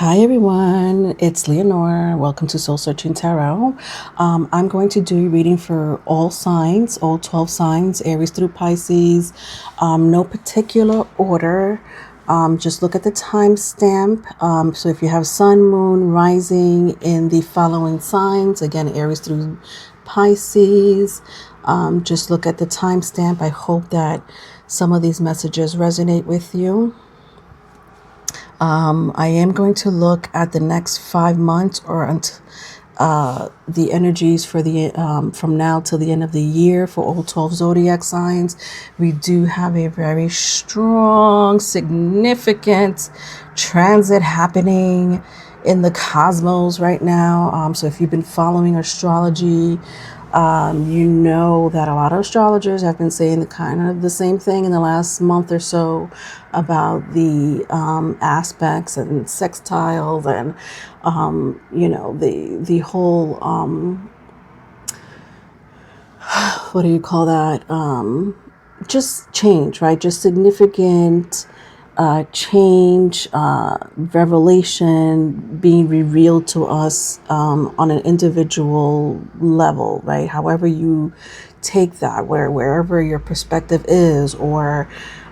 Hi everyone, it's Leonore. Welcome to Soul Searching Tarot. I'm going to do a reading for all signs, all 12 signs, Aries through Pisces. No particular order. Just look at the timestamp. So if you have sun, moon, rising in the following signs, again, Aries through Pisces, just look at the timestamp. I hope that some of these messages resonate with you. I am going to look at the next 5 months or until the energies for the from now till the end of the year for all 12 zodiac signs. We do have a very strong, significant transit happening in the cosmos right now. So if you've been following astrology, you know that a lot of astrologers have been saying the kind of the same thing in the last month or so about the aspects and sextiles and the whole what do you call that, just change, right? Just significant change, revelation being revealed to us on an individual level, right? However you take that, wherever your perspective is, or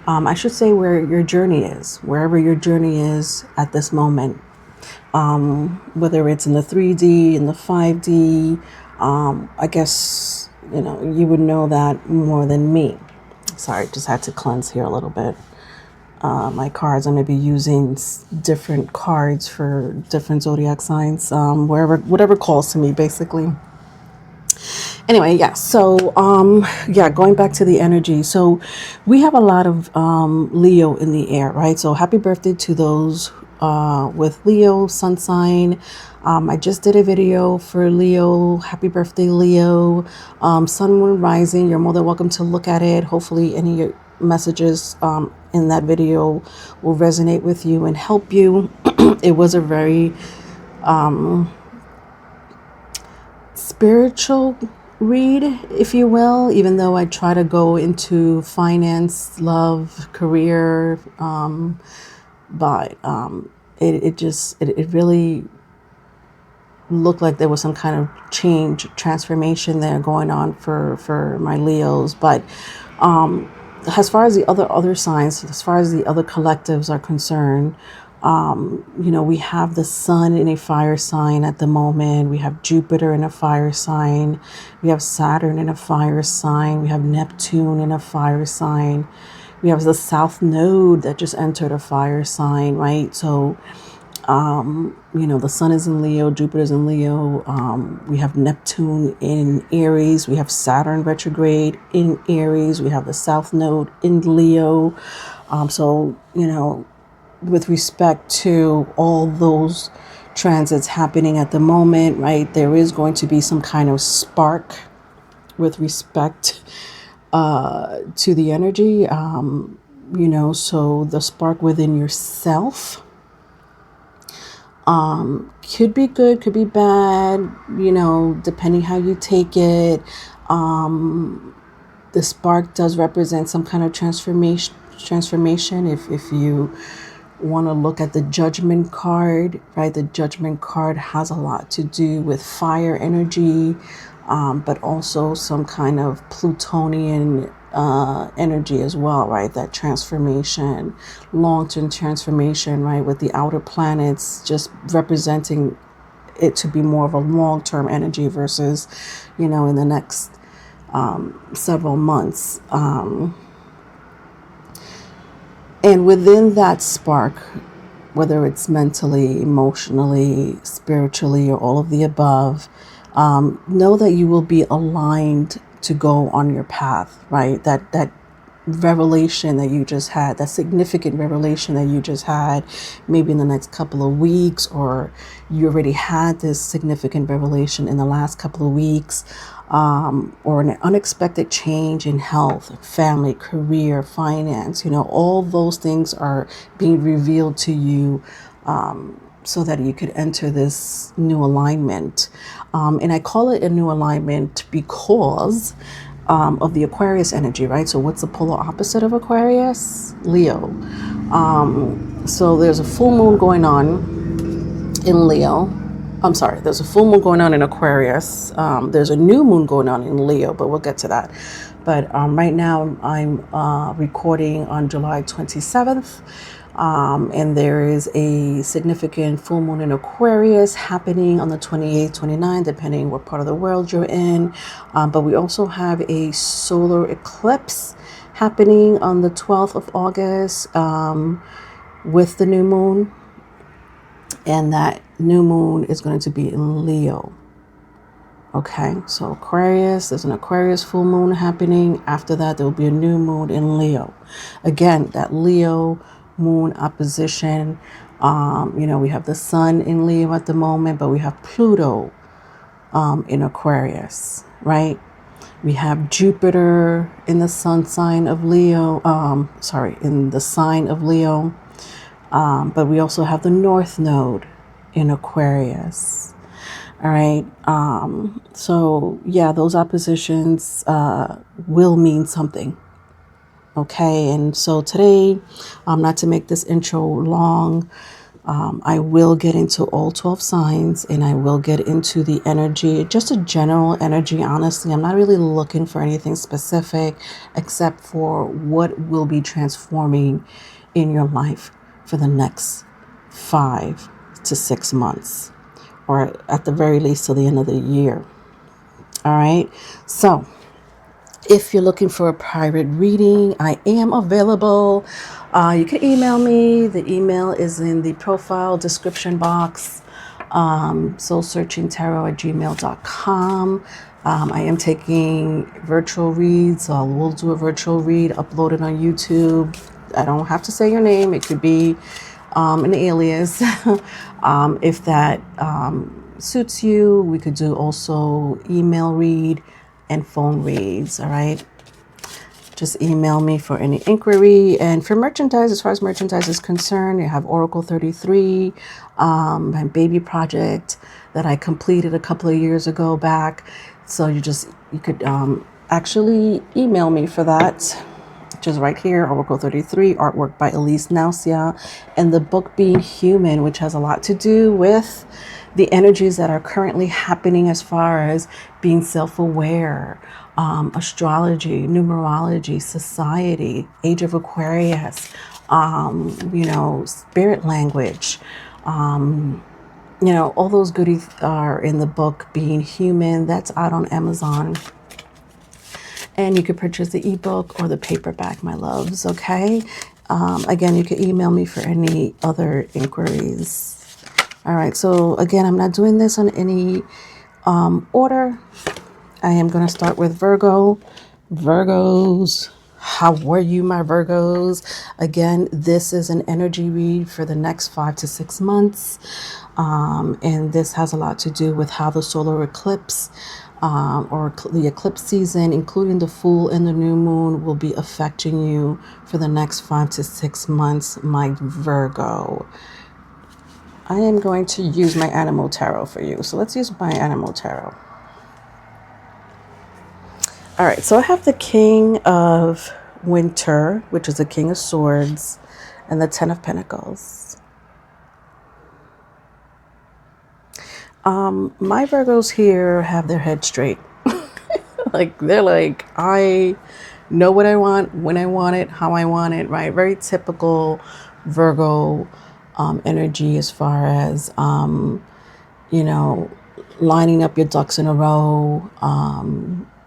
I should say where your journey is, wherever your journey is at this moment, whether it's in the 3D, in the 5D, I guess, you would know that more than me. Sorry, just had to cleanse here a little bit. My cards, I'm going to be using different cards for different zodiac signs, whatever calls to me, basically. Anyway, yeah, so going back to the energy. So we have a lot of Leo in the air, right? So happy birthday to those with Leo sun sign. I just did a video for Leo. Happy birthday, Leo. Sun, moon, rising, you're more than welcome to look at it. Hopefully any of your messages in that video will resonate with you and help you. It was a very spiritual read, if you will, even though I try to go into finance, love, career, but it really looked like there was some kind of change, transformation there going on for my Leos. But as far as the other signs, as far as the other collectives are concerned, we have the sun in a fire sign at the moment. We have Jupiter in a fire sign. We have Saturn in a fire sign. We have Neptune in a fire sign. We have the South Node that just entered a fire sign, right? So, the sun is in Leo, Jupiter's in Leo. We have Neptune in Aries. We have Saturn retrograde in Aries. We have the South Node in Leo. With respect to all those transits happening at the moment, right, there is going to be some kind of spark with respect to the energy, so the spark within yourself could be good, could be bad, depending how you take it. The spark does represent some kind of transformation. If you want to look at the Judgment card, right? The Judgment card has a lot to do with fire energy, but also some kind of Plutonian energy as well, right? That transformation, long-term transformation, right? With the outer planets just representing it to be more of a long-term energy versus, in the next several months. And within that spark, whether it's mentally, emotionally, spiritually, or all of the above, know that you will be aligned to go on your path, right? That revelation that you just had, that significant revelation that you just had, maybe in the next couple of weeks, or you already had this significant revelation in the last couple of weeks, or an unexpected change in health, family, career, finance, all those things are being revealed to you, so that you could enter this new alignment. And I call it a new alignment because of the Aquarius energy, right? So what's the polar opposite of Aquarius? Leo. So there's a full moon going on in Leo. I'm sorry, there's a full moon going on in Aquarius. There's a new moon going on in Leo, but we'll get to that. But right now I'm recording on July 27th. And there is a significant full moon in Aquarius happening on the 28th, 29th, depending what part of the world you're in. But we also have a solar eclipse happening on the 12th of August with the new moon. And that new moon is going to be in Leo. Okay, so Aquarius, there's an Aquarius full moon happening. After that, there will be a new moon in Leo. Again, that Leo moon opposition. We have the sun in Leo at the moment, but we have Pluto in Aquarius, right? We have Jupiter in the sun sign of Leo, in the sign of Leo. But we also have the North Node in Aquarius. All right. So yeah, those oppositions will mean something. Okay. And so today, not to make this intro long, I will get into all 12 signs, and I will get into the energy, just a general energy. Honestly, I'm not really looking for anything specific except for what will be transforming in your life for the next 5 to 6 months, or at the very least till the end of the year. All right. So if you're looking for a private reading, I am available. You can email me. The email is in the profile description box. soulsearchingtarot@gmail.com. I am taking virtual reads, so we'll do a virtual read, upload it on YouTube. I don't have to say your name. It could be an alias. If that suits you, we could do also email read and phone reads. All right. Just email me for any inquiry. And for merchandise, as far as merchandise is concerned, you have Oracle 33, my baby project that I completed a couple of years ago back. So you could actually email me for that. Just right here, Oracle 33, artwork by Elise Nausia, and the book Being Human, which has a lot to do with the energies that are currently happening as far as being self-aware, astrology, numerology, society, age of Aquarius, spirit language, all those goodies are in the book Being Human. That's out on Amazon. And you could purchase the ebook or the paperback, my loves, okay? Again, you can email me for any other inquiries. All right, so again, I'm not doing this on any order. I am going to start with Virgo. Virgos, how are you, my Virgos? Again, this is an energy read for the next 5 to 6 months. And this has a lot to do with how the solar eclipse or the eclipse season, including the full and the new moon, will be affecting you for the next 5 to 6 months, my Virgo. I am going to use my animal tarot for you. So let's use my animal tarot. All right, so I have the King of Winter, which is the King of Swords, and the Ten of Pentacles. My Virgos here have their head straight. They're like, I know what I want, when I want it, how I want it, right? Very typical Virgo energy as far as, lining up your ducks in a row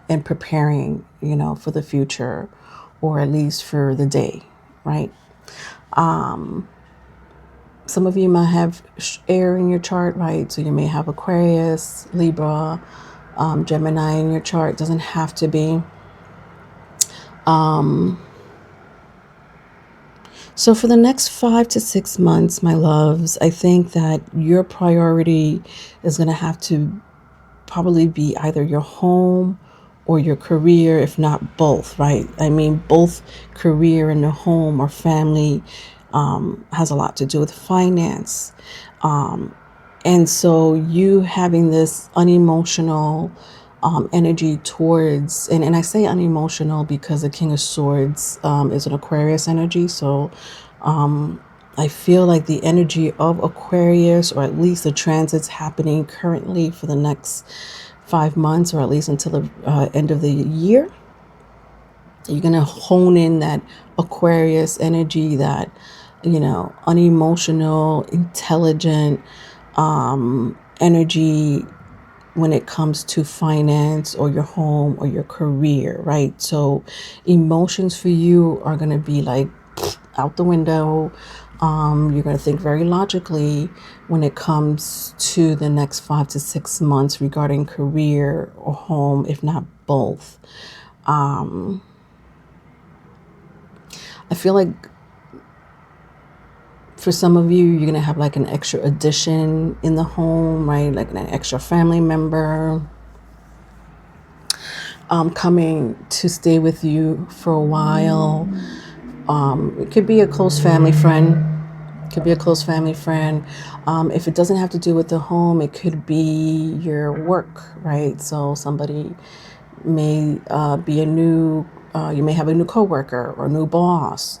and preparing, for the future, or at least for the day, right? Some of you might have air in your chart, right? So you may have Aquarius, Libra, Gemini in your chart. It doesn't have to be. So for the next 5 to 6 months, my loves, I think that your priority is going to have to probably be either your home or your career, if not both, right? I mean, both career and the home or family has a lot to do with finance. And so you having this unemotional energy towards, and I say unemotional because the King of Swords is an Aquarius energy. So I feel like the energy of Aquarius, or at least the transits happening currently for the next 5 months, or at least until the end of the year, you're going to hone in that Aquarius energy, that, unemotional, intelligent energy when it comes to finance or your home or your career, right? So emotions for you are going to be like out the window. You're going to think very logically when it comes to the next 5 to 6 months regarding career or home, if not both. I feel like for some of you, you're going to have like an extra addition in the home, right? Like an extra family member coming to stay with you for a while. It could be a close family friend. Could be a close family friend. If it doesn't have to do with the home, it could be your work, right? So somebody may be you may have a new coworker or new boss.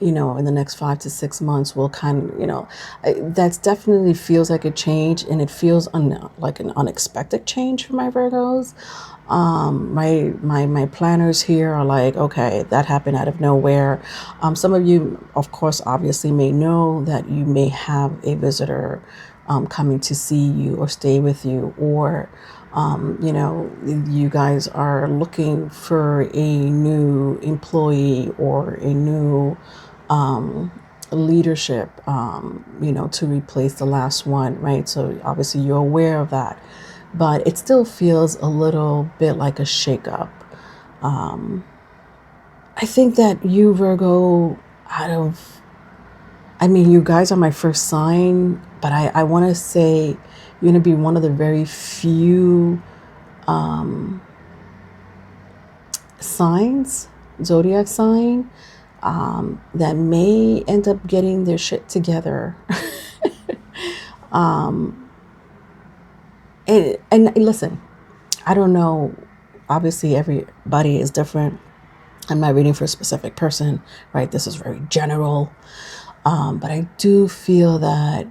In the next 5 to 6 months will that's definitely feels like a change, and it feels like an unexpected change for my Virgos. My planners here are like, okay, that happened out of nowhere. Some of you, of course, obviously may know that you may have a visitor coming to see you or stay with you, or you guys are looking for a new employee or a new leadership, to replace the last one, right? So obviously you're aware of that, but it still feels a little bit like a shakeup. I think that you, Virgo, you guys are my first sign, but I want to say you're going to be one of the very few signs, zodiac sign, that may end up getting their shit together. And listen, I don't know. Obviously, everybody is different. I'm not reading for a specific person, right? This is very general. But I do feel that,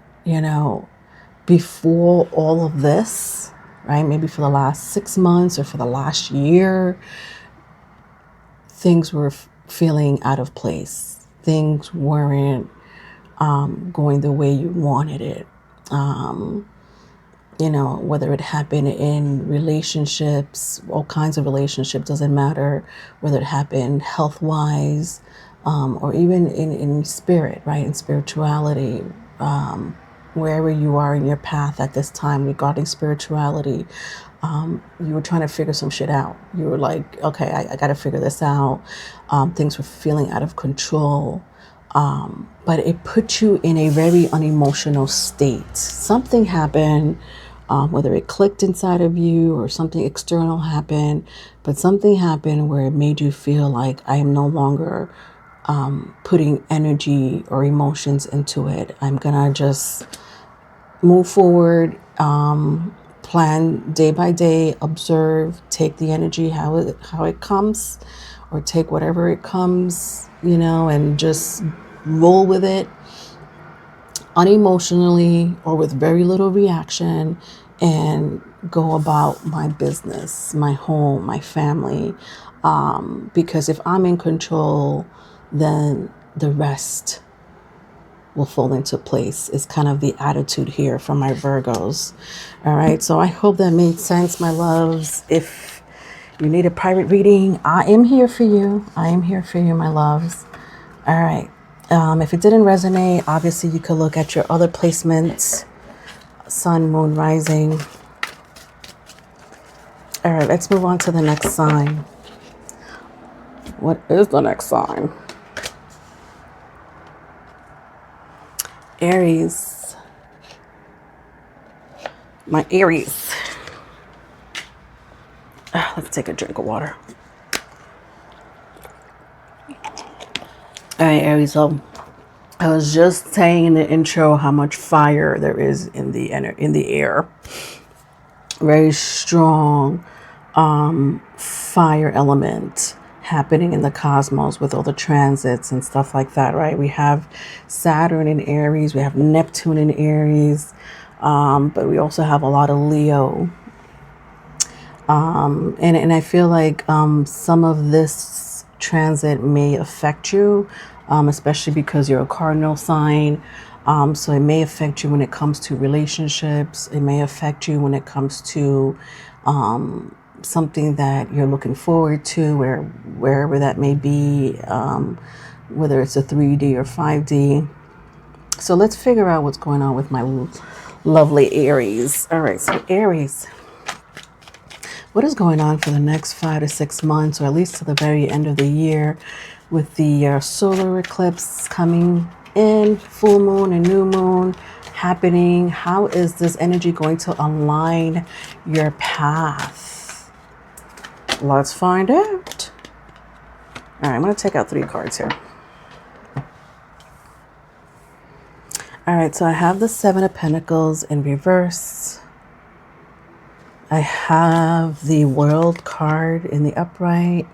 before all of this, right, maybe for the last 6 months or for the last year, things were feeling out of place. Things weren't going the way you wanted it. Whether it happened in relationships, all kinds of relationships, doesn't matter, whether it happened health-wise, or even in spirit, right, in spirituality, wherever you are in your path at this time regarding spirituality, you were trying to figure some shit out. You were like, okay, I got to figure this out. Things were feeling out of control. But it put you in a very unemotional state. Something happened, whether it clicked inside of you or something external happened, but something happened where it made you feel like I am no longer putting energy or emotions into it. I'm gonna just move forward, plan day by day, observe, take the energy how it comes, or take whatever it comes, and just roll with it unemotionally or with very little reaction, and go about my business, my home, my family. Because if I'm in control, then the rest will fall into place. It's kind of the attitude here from my Virgos. All right. So I hope that made sense, my loves. If you need a private reading, I am here for you. I am here for you, my loves. All right. If it didn't resonate, obviously you could look at your other placements, sun, moon, rising. All right, let's move on to the next sign. What is the next sign? Aries. My Aries. Let's take a drink of water. All right, Aries. So I was just saying in the intro how much fire there is in the air. Very strong fire element happening in the cosmos with all the transits and stuff like that, right? We have Saturn in Aries, we have Neptune in Aries, but we also have a lot of Leo. And I feel like some of this transit may affect you, especially because you're a cardinal sign. So it may affect you when it comes to relationships. It may affect you when it comes to something that you're looking forward to, wherever that may be, whether it's a 3D or 5D. So let's figure out what's going on with my lovely Aries. All right, so Aries, what is going on for the next 5 to 6 months, or at least to the very end of the year, with the solar eclipse coming in, full moon and new moon happening? How is this energy going to align your path? Let's find out. All right, I'm going to take out 3 cards here. All right, so I have the 7 of Pentacles in reverse. I have the World card in the upright,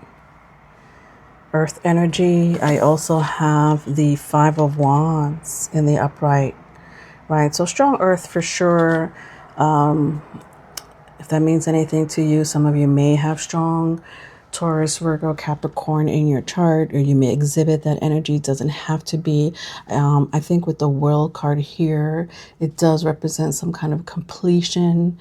Earth energy. I also have the 5 of Wands in the upright, right? So strong Earth for sure. If that means anything to you, some of you may have strong Taurus, Virgo, Capricorn in your chart, or you may exhibit that energy. It doesn't have to be. I think with the World card here, it does represent some kind of completion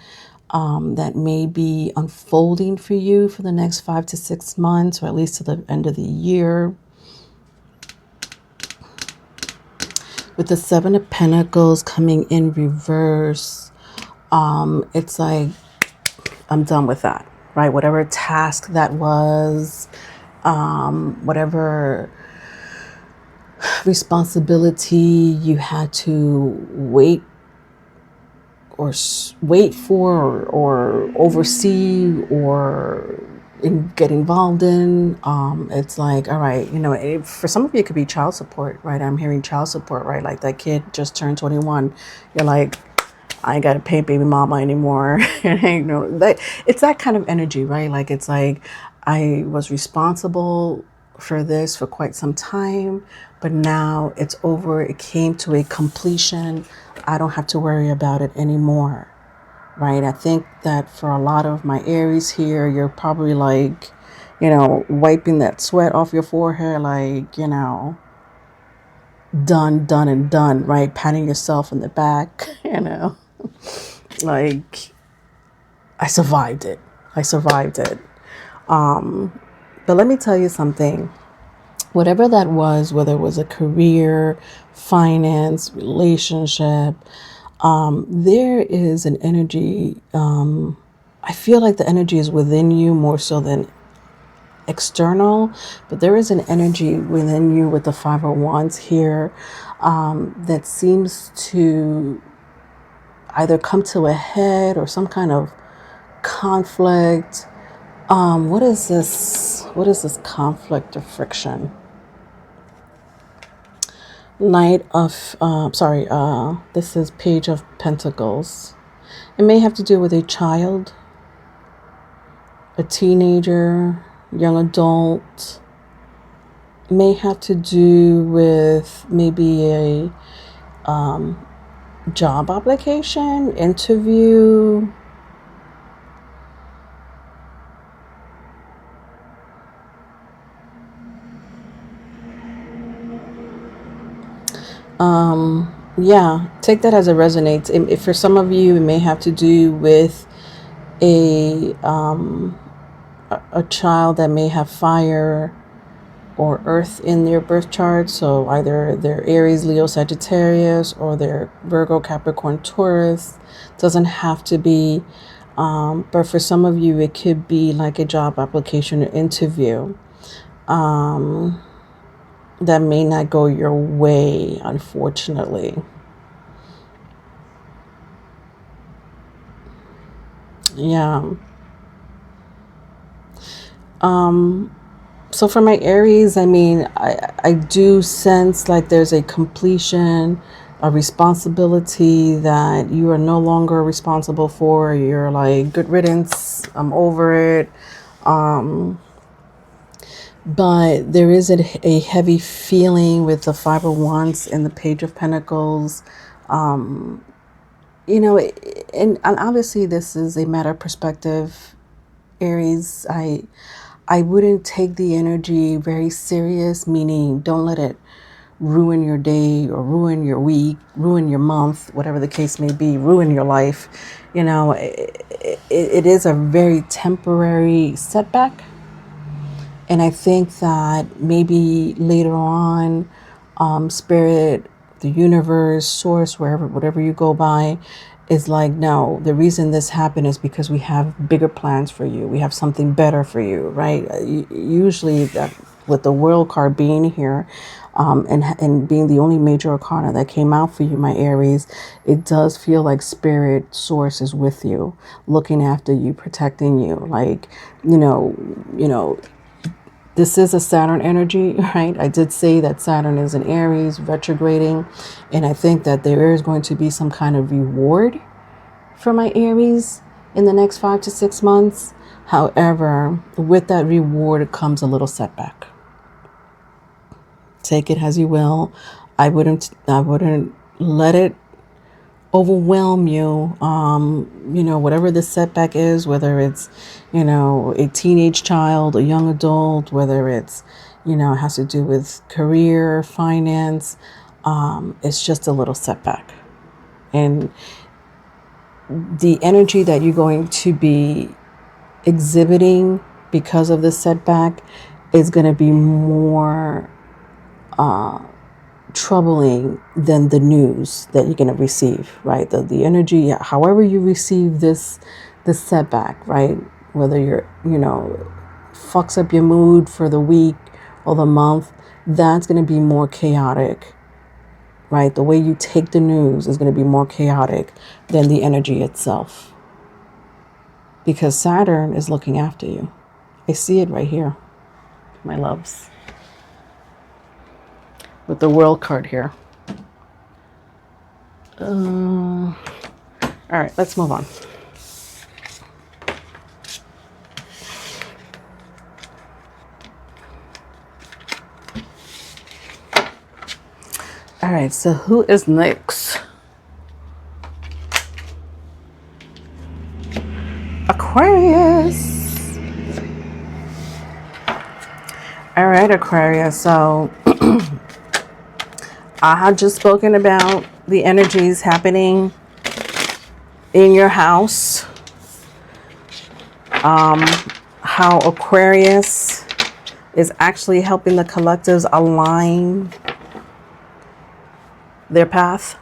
that may be unfolding for you for the next 5 to 6 months, or at least to the end of the year. With the 7 of Pentacles coming in reverse, it's like, I'm done with that, right? Whatever task that was, whatever responsibility you had to wait for, or oversee, or get involved in, it's like, all right, you know, for some of you it could be child support, right? I'm hearing child support, right? Like that kid just turned 21. You're like, I ain't got to pay baby mama anymore. You know, it's that kind of energy, right? Like, it's like, I was responsible for this for quite some time, but now it's over. It came to a completion. I don't have to worry about it anymore, right? I think that for a lot of my Aries here, you're probably like, you know, wiping that sweat off your forehead, like, you know, done, and done, right? Patting yourself in the back, you know, like, I survived it. But let me tell you something. Whatever that was, whether it was a career, finance, relationship, there is an energy. I feel like the energy is within you more so than external, but there is an energy within you with the 5 of Wands here that seems to either come to a head or some kind of conflict. What is this? What is this conflict or friction? This is Page of Pentacles. It may have to do with a child, a teenager, young adult. May have to do with maybe a job application, interview. Yeah, take that as it resonates. If for some of you, it may have to do with a child that may have fire or earth in their birth chart. So either they're Aries, Leo, Sagittarius, or they're Virgo, Capricorn, Taurus. Doesn't have to be. But for some of you, it could be like a job application or interview. That may not go your way, unfortunately. Yeah. So for my Aries, I mean, I do sense like there's a completion, a responsibility that you are no longer responsible for. You're like, good riddance, I'm over it. But there is a heavy feeling with the Five of Wands and the Page of Pentacles. You know, and obviously this is a matter of perspective, Aries. I wouldn't take the energy very serious, meaning don't let it ruin your day or ruin your week, ruin your month, whatever the case may be, ruin your life. You know, it is a very temporary setback. And I think that maybe later on, spirit, the universe, source, wherever, whatever you go by, is like, no, the reason this happened is because we have bigger plans for you. We have something better for you, right? Usually that with the world card being here, and being the only major arcana that came out for you, my Aries, it does feel like spirit source is with you, looking after you, protecting you. Like, you know, this is a Saturn energy, right? I did say that Saturn is in Aries, retrograding, and I think that there is going to be some kind of reward for my Aries in the next 5 to 6 months. However, with that reward comes a little setback. Take it as you will. I wouldn't let it overwhelm you. Whatever the setback is, whether it's, a teenage child, a young adult, whether it's, has to do with career, finance, it's just a little setback. And the energy that you're going to be exhibiting because of the setback is going to be more troubling than the news that you're going to receive, right? The energy, however you receive this setback, right? Whether you're, fucks up your mood for the week or the month, that's going to be more chaotic, right? The way you take the news is going to be more chaotic than the energy itself, because Saturn is looking after you. I see it right here, my loves, with the world card here. All right, let's move on. All right, so who is next? Aquarius. All right, Aquarius. So I had just spoken about the energies happening in your house. How Aquarius is actually helping the collectives align their path,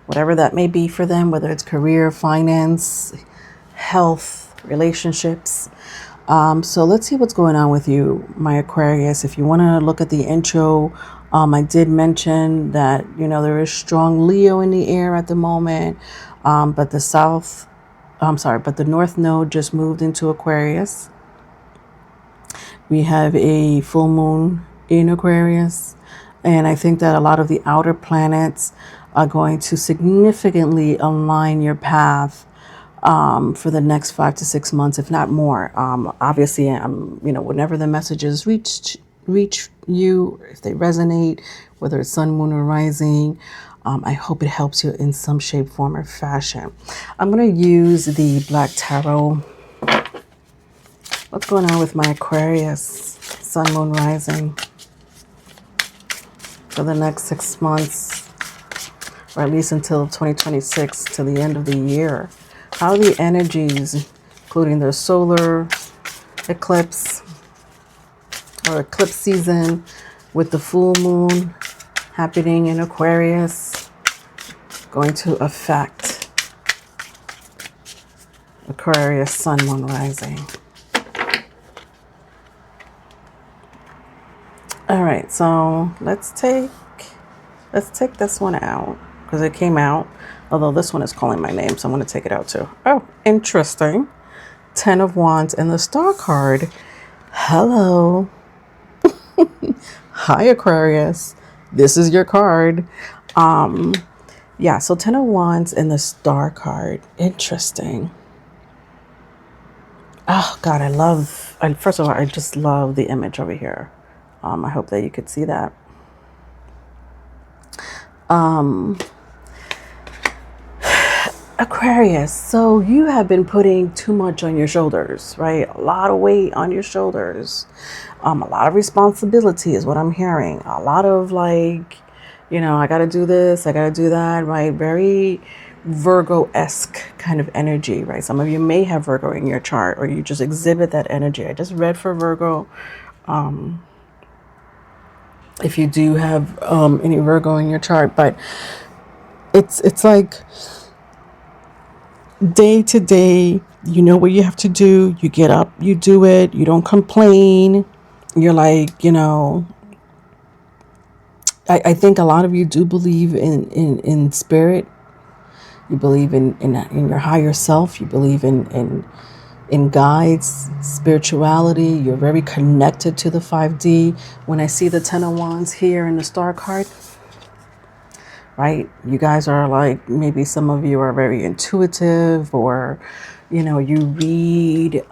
whatever that may be for them, whether it's career, finance, health, relationships. So let's see what's going on with you, my Aquarius. If you want to look at the intro, I did mention that, there is strong Leo in the air at the moment, but the North Node just moved into Aquarius. We have a full moon in Aquarius, and I think that a lot of the outer planets are going to significantly align your path for the next 5 to 6 months, if not more. Obviously, whenever the messages reach you, if they resonate, whether it's sun, moon, or rising, I hope it helps you in some shape, form, or fashion. I'm going to use the Black Tarot. What's going on with my Aquarius, sun, moon, rising for the next 6 months, or at least until 2026, to the end of the year? How are the energies, including their solar eclipse or eclipse season with the full moon happening in Aquarius, going to affect Aquarius, sun, moon, rising? All right, so let's take this one out because it came out. Although this one is calling my name, so I'm going to take it out too. Oh, interesting. 10 of Wands and the Star card. Hello. Hi, Aquarius. This is your card. So 10 of Wands and the Star card. Interesting. Oh God, first of all, I just love the image over here. I hope that you could see that. Aquarius, so you have been putting too much on your shoulders, right? A lot of weight on your shoulders. A lot of responsibility is what I'm hearing. A lot of like, I got to do this, I got to do that, right? Very Virgo-esque kind of energy, right? Some of you may have Virgo in your chart, or you just exhibit that energy. I just read for Virgo. If you do have any Virgo in your chart, but it's like day to day, you know what you have to do. You get up, you do it, you don't complain. You're like, I think a lot of you do believe in spirit. You believe in your higher self. You believe in guides, spirituality. You're very connected to the 5D. When I see the 10 of Wands here in the star card, right? You guys are like, maybe some of you are very intuitive, or, you read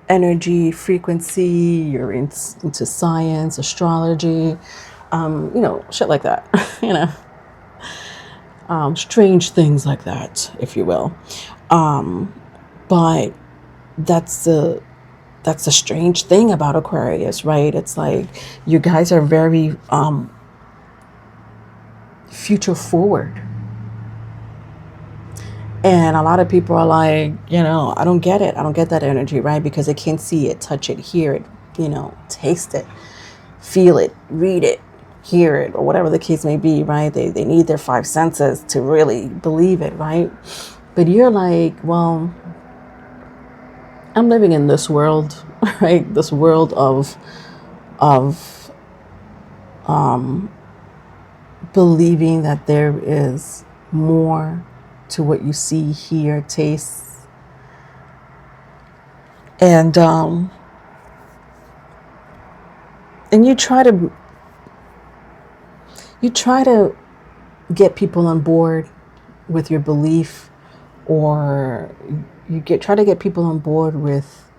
energy, frequency, you're into science, astrology, shit like that, strange things like that, if you will. But that's the strange thing about Aquarius, right? It's like you guys are very future forward. And a lot of people are like, I don't get it. I don't get that energy, right? Because they can't see it, touch it, hear it, taste it, feel it, read it, hear it, or whatever the case may be, right? They need their 5 senses to really believe it, right? But you're like, well, I'm living in this world, right? This world of believing that there is more to what you see, hear, taste, and you try to get people on board with your belief, or try to get people on board with,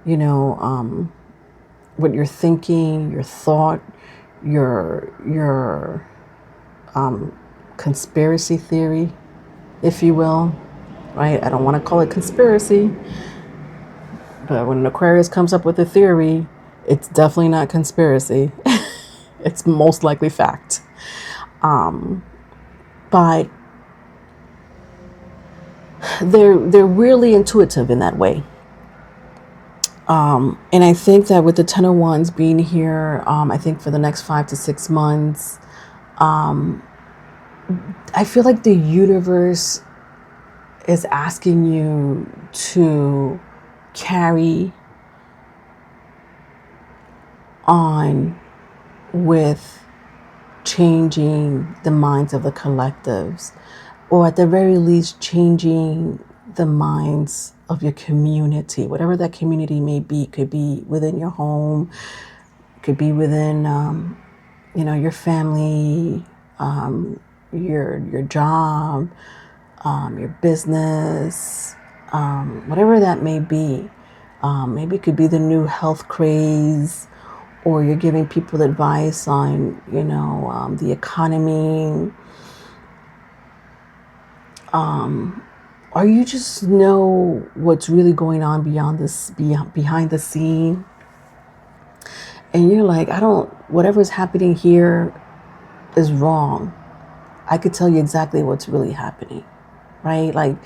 what you're thinking, your thought, your conspiracy theory, if you will, right? I don't want to call it conspiracy, but when an Aquarius comes up with a theory, it's definitely not conspiracy. It's most likely fact. But they're really intuitive in that way. And I think that with the 10 of Wands being here, I think for the next 5 to 6 months, I feel like the universe is asking you to carry on with changing the minds of the collectives, or at the very least changing the minds of your community, whatever that community may be. Could be within your home, could be within your family, your job, your business, whatever that may be. Maybe it could be the new health craze, or you're giving people advice on, the economy, or you just know what's really going on behind the scene. And you're like, whatever's happening here is wrong. I could tell you exactly what's really happening, right? Like,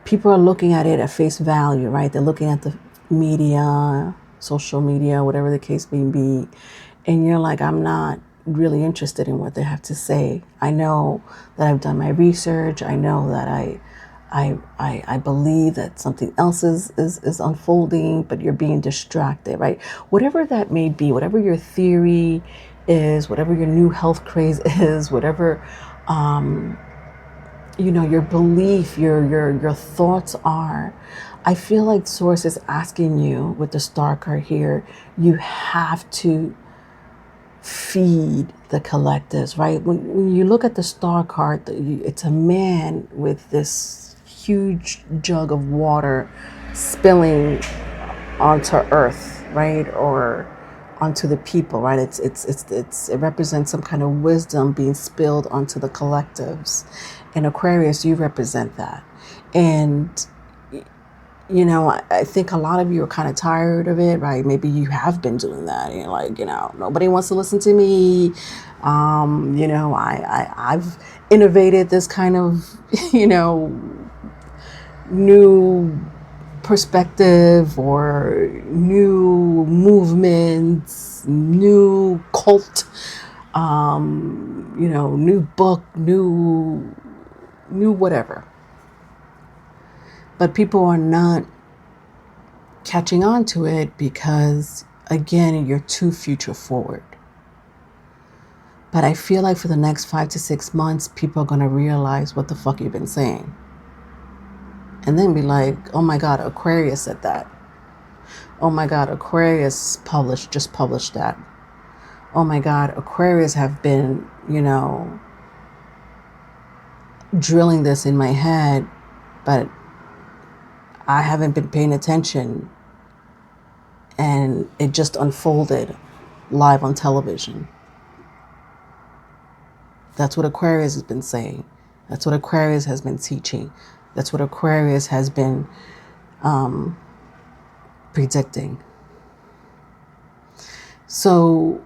people are looking at it at face value, right? They're looking at the media, social media, whatever the case may be. And you're like, I'm not really interested in what they have to say. I know that I've done my research. I know that I believe that something else is unfolding, but you're being distracted, right? Whatever that may be, whatever your theory is, whatever your new health craze is, whatever, your belief, your thoughts are, I feel like Source is asking you with the star card here, you have to feed the collectives, right? When you look at the star card, it's a man with this huge jug of water spilling onto earth, right? Or onto the people, right? It represents some kind of wisdom being spilled onto the collectives. And Aquarius, you represent that. And you know, I think a lot of you are kind of tired of it, right? Maybe you have been doing that. You're like, you know, nobody wants to listen to me. You know, I've innovated this kind of, you know, new perspective or new movements, new cult, you know, new book, new whatever. But people are not catching on to it because, again, you're too future forward. But I feel like for the next 5 to 6 months, people are going to realize what the fuck you've been saying. And then be like, oh my God, Aquarius said that. Oh my God, Aquarius just published that. Oh my God, Aquarius have been, you know, drilling this in my head, but I haven't been paying attention, and it just unfolded live on television. That's what Aquarius has been saying. That's what Aquarius has been teaching. That's what Aquarius has been predicting. So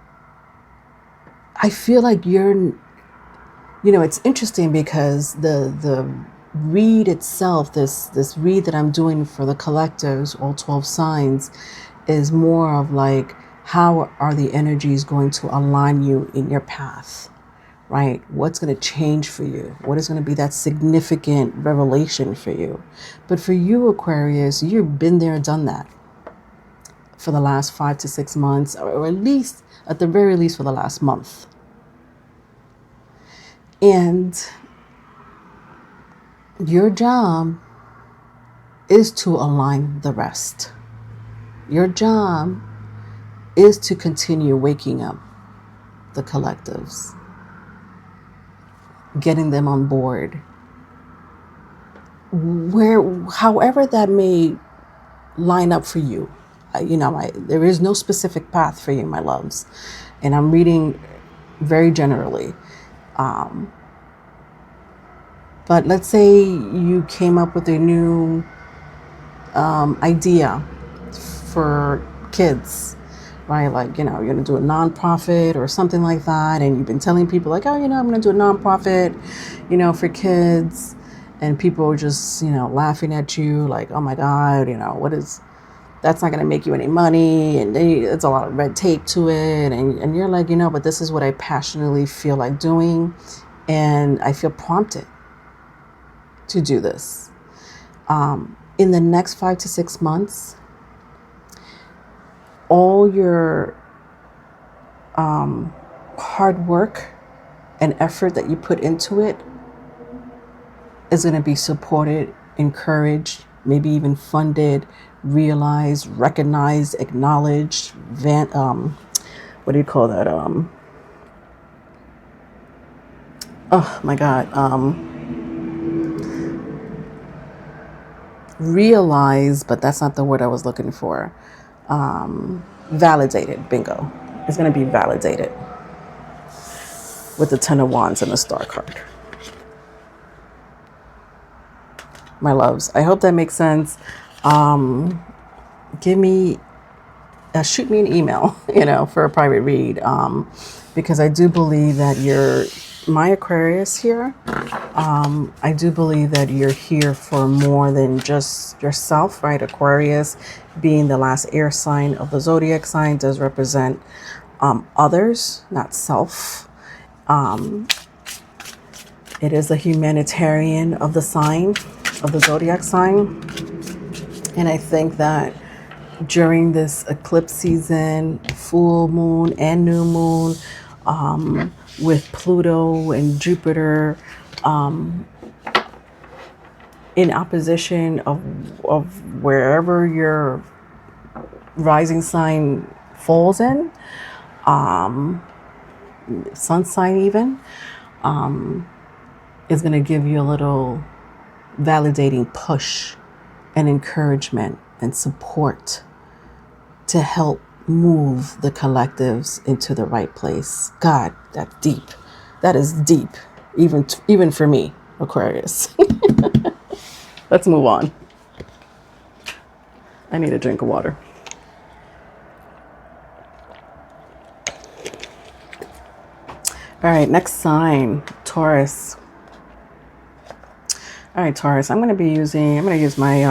I feel like you know, it's interesting because the read itself, this read that I'm doing for the collectives, all 12 signs, is more of like, how are the energies going to align you in your path, right? What's going to change for you? What is going to be that significant revelation for you? But for you, Aquarius, you've been there, done that for the last 5 to 6 months, or at least, at the very least, for the last month. And your job is to align the rest. Your job is to continue waking up the collectives, getting them on board. However that may line up for you. You know, there is no specific path for you, my loves. And I'm reading very generally. But let's say you came up with a new idea for kids, right? Like, you know, you're going to do a nonprofit or something like that. And you've been telling people like, oh, you know, I'm going to do a nonprofit, you know, for kids. And people are just, you know, laughing at you like, oh my God, you know, that's not going to make you any money. And it's a lot of red tape to it. And you're like, you know, but this is what I passionately feel like doing. And I feel prompted to do this. In the next 5 to 6 months, all your hard work and effort that you put into it is going to be supported, encouraged, maybe even funded, realized, recognized, acknowledged, what do you call that? Oh my God. Realized, but that's not the word I was looking for. Validated, bingo. It's going to be validated with the 10 of Wands and the Star card. My loves, I hope that makes sense. Shoot me an email, you know, for a private read, because I do believe that you're my Aquarius here. I do believe that you're here for more than just yourself, right? Aquarius, being the last air sign of the zodiac sign, does represent others, not self. It is a humanitarian of the sign, of the zodiac sign. And I think that during this eclipse season, full moon and new moon, with Pluto and Jupiter in opposition of wherever your rising sign falls in, sun sign even, is going to give you a little validating push and encouragement and support to help move the collectives into the right place. God, that's deep. That is deep, even for me, Aquarius. Let's move on. I need a drink of water. All right, next sign, Taurus. All right, Taurus, I'm going to use my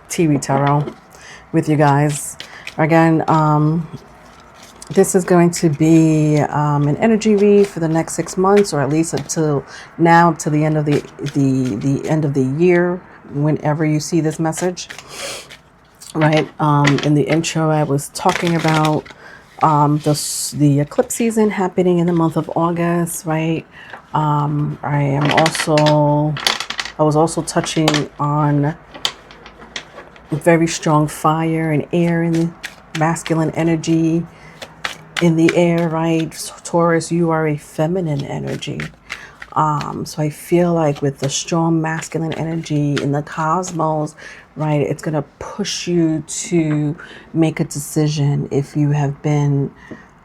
TV tarot with you guys. Again, this is going to be an energy read for the next 6 months, or at least until now, up to the end of the end of the year, whenever you see this message. Right. In the intro, I was talking about the eclipse season happening in the month of August. Right. I was also touching on very strong fire and air and masculine energy in the air, right? So Taurus, you are a feminine energy. So I feel like with the strong masculine energy in the cosmos, right, it's going to push you to make a decision if you have been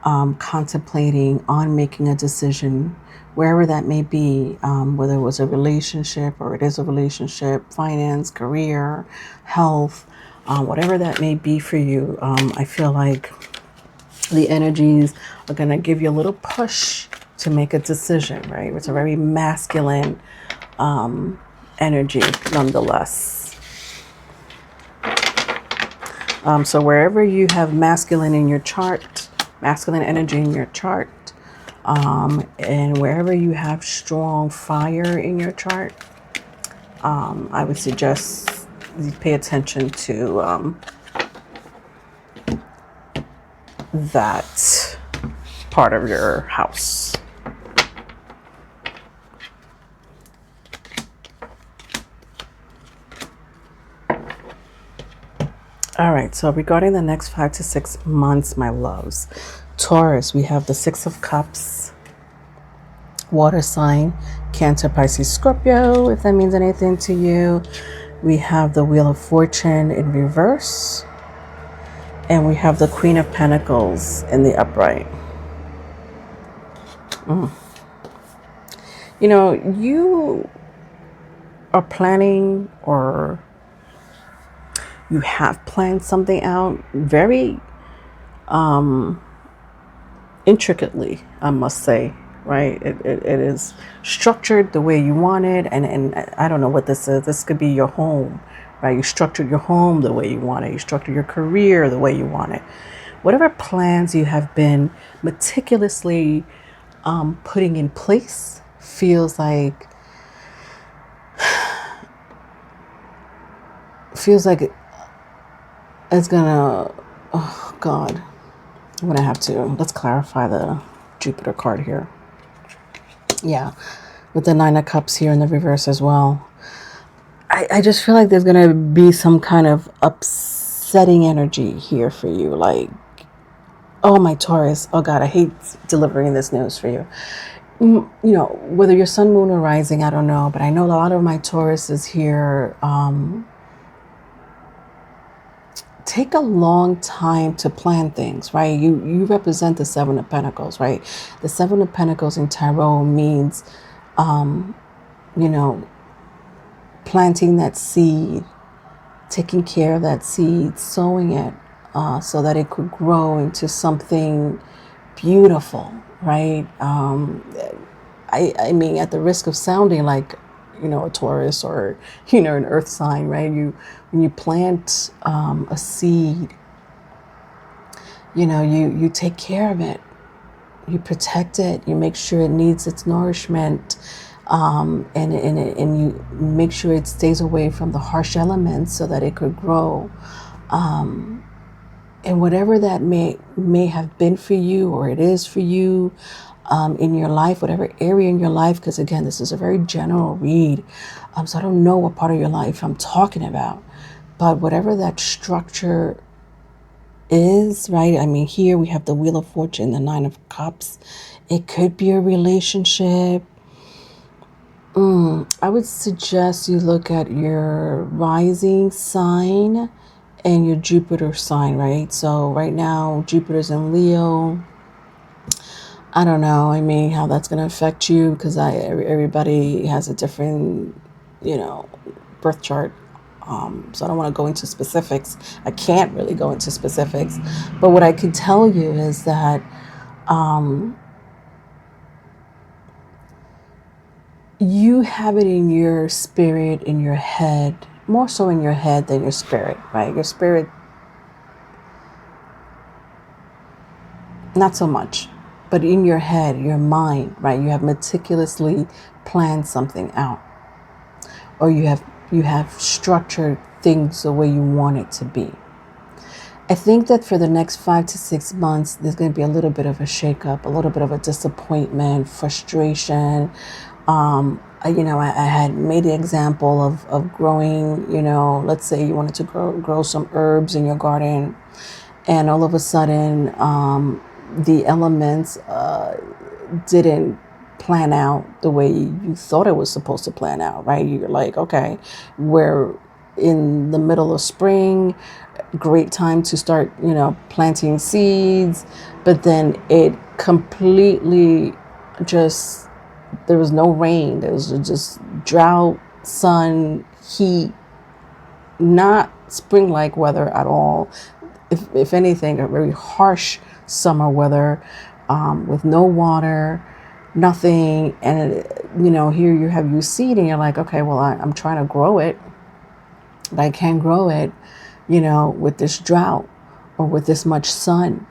contemplating on making a decision, wherever that may be, whether it was a relationship or it is a relationship, finance, career, health, whatever that may be for you. I feel like the energies are going to give you a little push to make a decision, right? It's a very masculine energy nonetheless. So wherever you have masculine in your chart, masculine energy in your chart, and wherever you have strong fire in your chart, I would suggest you pay attention to that part of your house. All right, so regarding the next 5 to 6 months, my loves, Taurus, we have the 6 of Cups, water sign, Cancer, Pisces, Scorpio, if that means anything to you. We have the Wheel of Fortune in reverse, and we have the Queen of Pentacles in the upright. You know, you are planning, or you have planned something out very intricately, I must say, right? It is structured the way you want it. And I don't know what this is. This could be your home, right? You structured your home the way you want it. You structured your career the way you want it. Whatever plans you have been meticulously putting in place feels like it's gonna, oh God, I'm gonna have to, let's clarify the Jupiter card here. Yeah, with the 9 of Cups here in the reverse as well. I just feel like there's gonna be some kind of upsetting energy here for you. Like, oh my Taurus, oh God, I hate delivering this news for you. You know, whether you're sun, moon, or rising, I don't know, but I know a lot of my Taurus is here. Take a long time to plan things, right? You represent the 7 of Pentacles, right? The 7 of Pentacles in tarot means, you know, planting that seed, taking care of that seed, sowing it so that it could grow into something beautiful, right? I mean, at the risk of sounding like, you know, a Taurus or, you know, an earth sign, right? When you plant a seed, you know, you take care of it, you protect it, you make sure it needs its nourishment, and you make sure it stays away from the harsh elements so that it could grow. And whatever that may have been for you, or it is for you, in your life, whatever area in your life, because again, this is a very general read, so I don't know what part of your life I'm talking about, but whatever that structure is, right? I mean, here we have the Wheel of Fortune, the 9 of Cups. It could be a relationship. I would suggest you look at your rising sign and your Jupiter sign, right? So right now, Jupiter's in Leo. I don't know. I mean, how that's going to affect you because everybody has a different, birth chart. So I don't want to go into specifics. I can't really go into specifics. But what I can tell you is that you have it in your spirit, in your head, more so in your head than your spirit, right? Your spirit, not so much, but in your head, your mind, right? You have meticulously planned something out, or you have structured things the way you want it to be. I think that for the next 5 to 6 months, there's going to be a little bit of a shakeup, a little bit of a disappointment, frustration. I had made the example of growing, let's say you wanted to grow some herbs in your garden, and all of a sudden, the elements didn't plan out the way you thought it was supposed to plan out, right? You're like, okay, we're in the middle of spring, great time to start, planting seeds, but then it completely just, there was no rain. There was just drought, sun, heat, not spring-like weather at all. If anything, a very harsh summer weather, with no water, nothing. And, here you have your seed and you're like, okay, well, I'm trying to grow it, but I can't grow it, with this drought or with this much sun.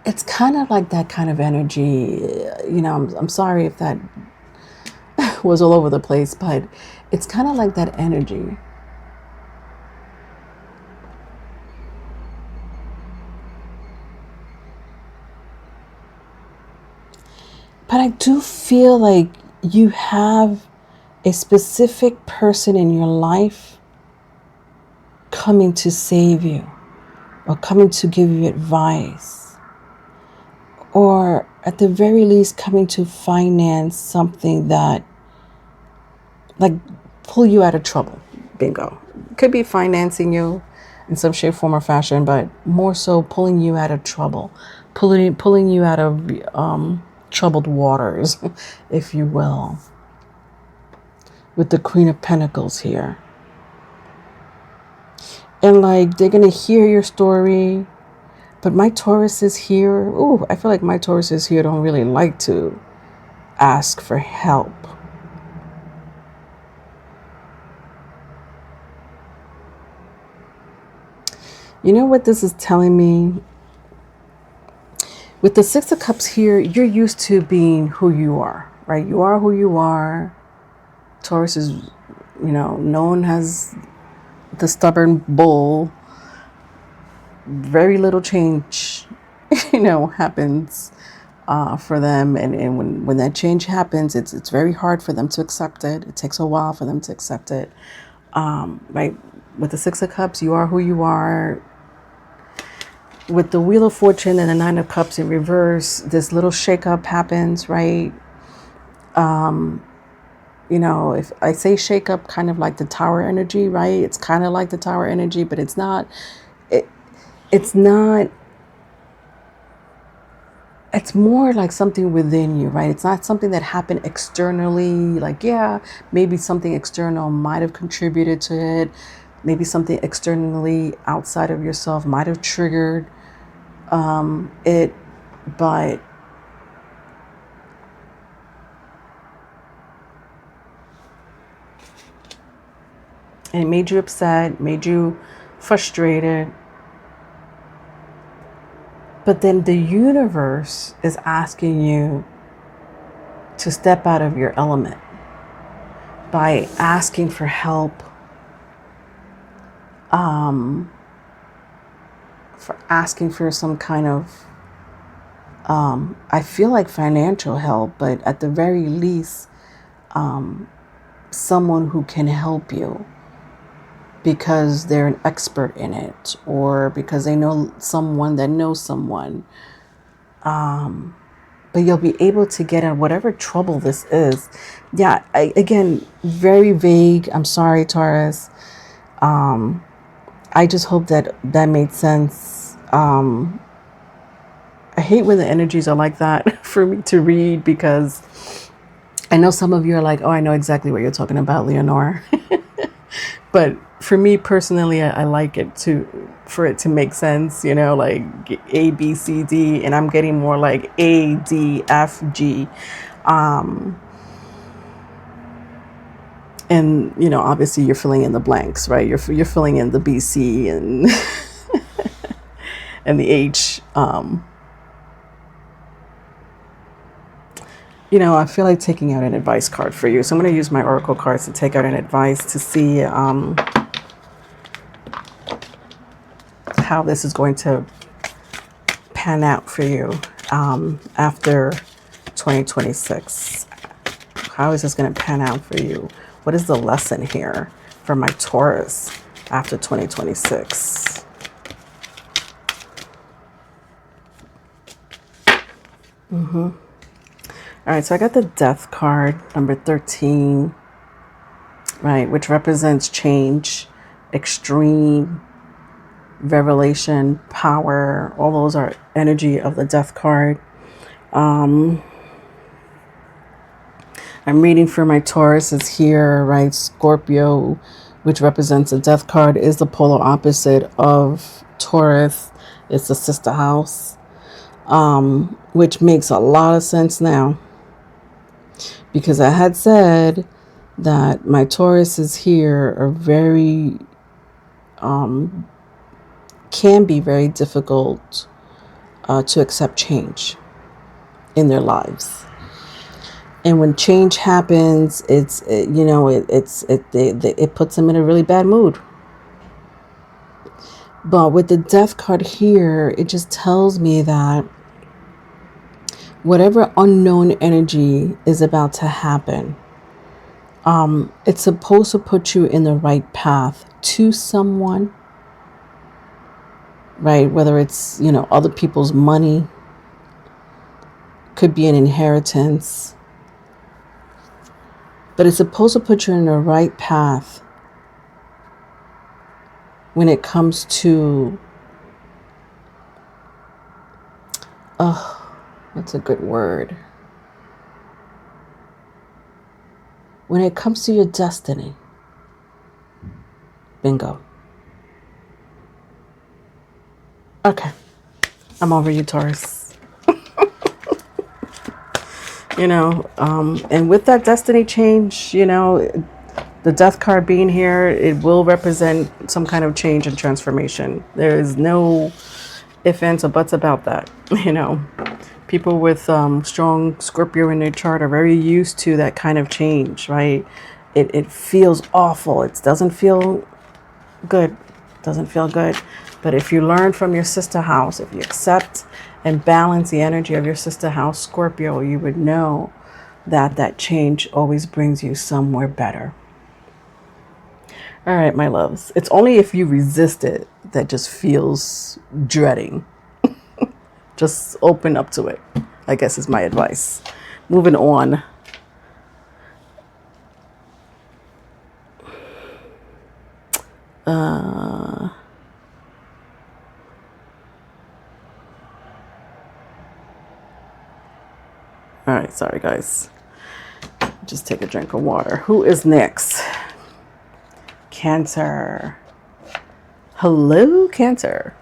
It's kind of like that kind of energy. I'm sorry if that was all over the place, but it's kind of like that energy. But I do feel like you have a specific person in your life coming to save you, or coming to give you advice, or at the very least coming to finance something that, like, pull you out of trouble. Bingo. Could be financing you in some shape, form, or fashion, but more so pulling you out of trouble, pulling you out of troubled waters, if you will, with the Queen of Pentacles here. And like, they're going to hear your story, but my Taurus is here. Ooh, I feel like my Taurus is here don't really like to ask for help. You know what this is telling me? With the Six of Cups here, you're used to being who you are, right? You are who you are. Taurus is, known as the stubborn bull. Very little change, happens for them. And when that change happens, it's very hard for them to accept it. It takes a while for them to accept it. Right? With the Six of Cups, you are who you are. With the Wheel of Fortune and the Nine of Cups in reverse, this little shakeup happens, right? If I say shakeup, kind of like the Tower energy, right? It's kind of like the Tower energy, but it's not. It's not. It's more like something within you, right? It's not something that happened externally. Like, yeah, maybe something external might have contributed to it. Maybe something externally outside of yourself might have triggered it, but and it made you upset, made you frustrated. But then the universe is asking you to step out of your element by asking for help, for asking for some kind of, I feel like financial help, but at the very least, someone who can help you because they're an expert in it, or because they know someone that knows someone. but you'll be able to get in whatever trouble this is. Yeah, again, very vague. I'm sorry, Taurus. I just hope that that made sense. I hate when the energies are like that for me to read, because I know some of you are like, oh, I know exactly what you're talking about, Leonore. But for me personally, I like it for it to make sense, you know, like A, B, C, D, and I'm getting more like A, D, F, G. And, you know, obviously you're filling in the blanks, right? You're filling in the B, C, and, and the H. You know, I feel like taking out an advice card for you. So I'm going to use my Oracle cards to take out an advice to see how this is going to pan out for you after 2026. How is this going to pan out for you? What is the lesson here for my Taurus after 2026? All right, so I got the Death card, number 13, right, which represents change, extreme, revelation, power. All those are energy of the Death card. I'm reading for my Taurus is here, right? Scorpio, which represents the Death card, is the polar opposite of Taurus. It's the sister house, which makes a lot of sense now. Because I had said that my Tauruses here are very, can be very difficult to accept change in their lives. And when change happens, it puts them in a really bad mood. But with the Death card here, it just tells me that whatever unknown energy is about to happen, it's supposed to put you in the right path to someone, right? Whether it's, you know, other people's money, could be an inheritance, but it's supposed to put you in the right path when it comes to, what's a good word? When it comes to your destiny. Bingo. Okay. I'm over you, Taurus. You know, and with that destiny change, you know, the Death card being here, it will represent some kind of change and transformation. There is no ifs, ands, or buts about that. You know, people with strong Scorpio in their chart are very used to that kind of change, right? It feels awful. It doesn't feel good. Doesn't feel good. But if you learn from your sister house, if you accept and balance the energy of your sister house, Scorpio, you would know that that change always brings you somewhere better. All right, my loves. It's only if you resist it that just feels dreading. Just open up to it, I guess is my advice. Moving on. All right, sorry guys. Just take a drink of water. Who is next? Cancer. Hello, Cancer.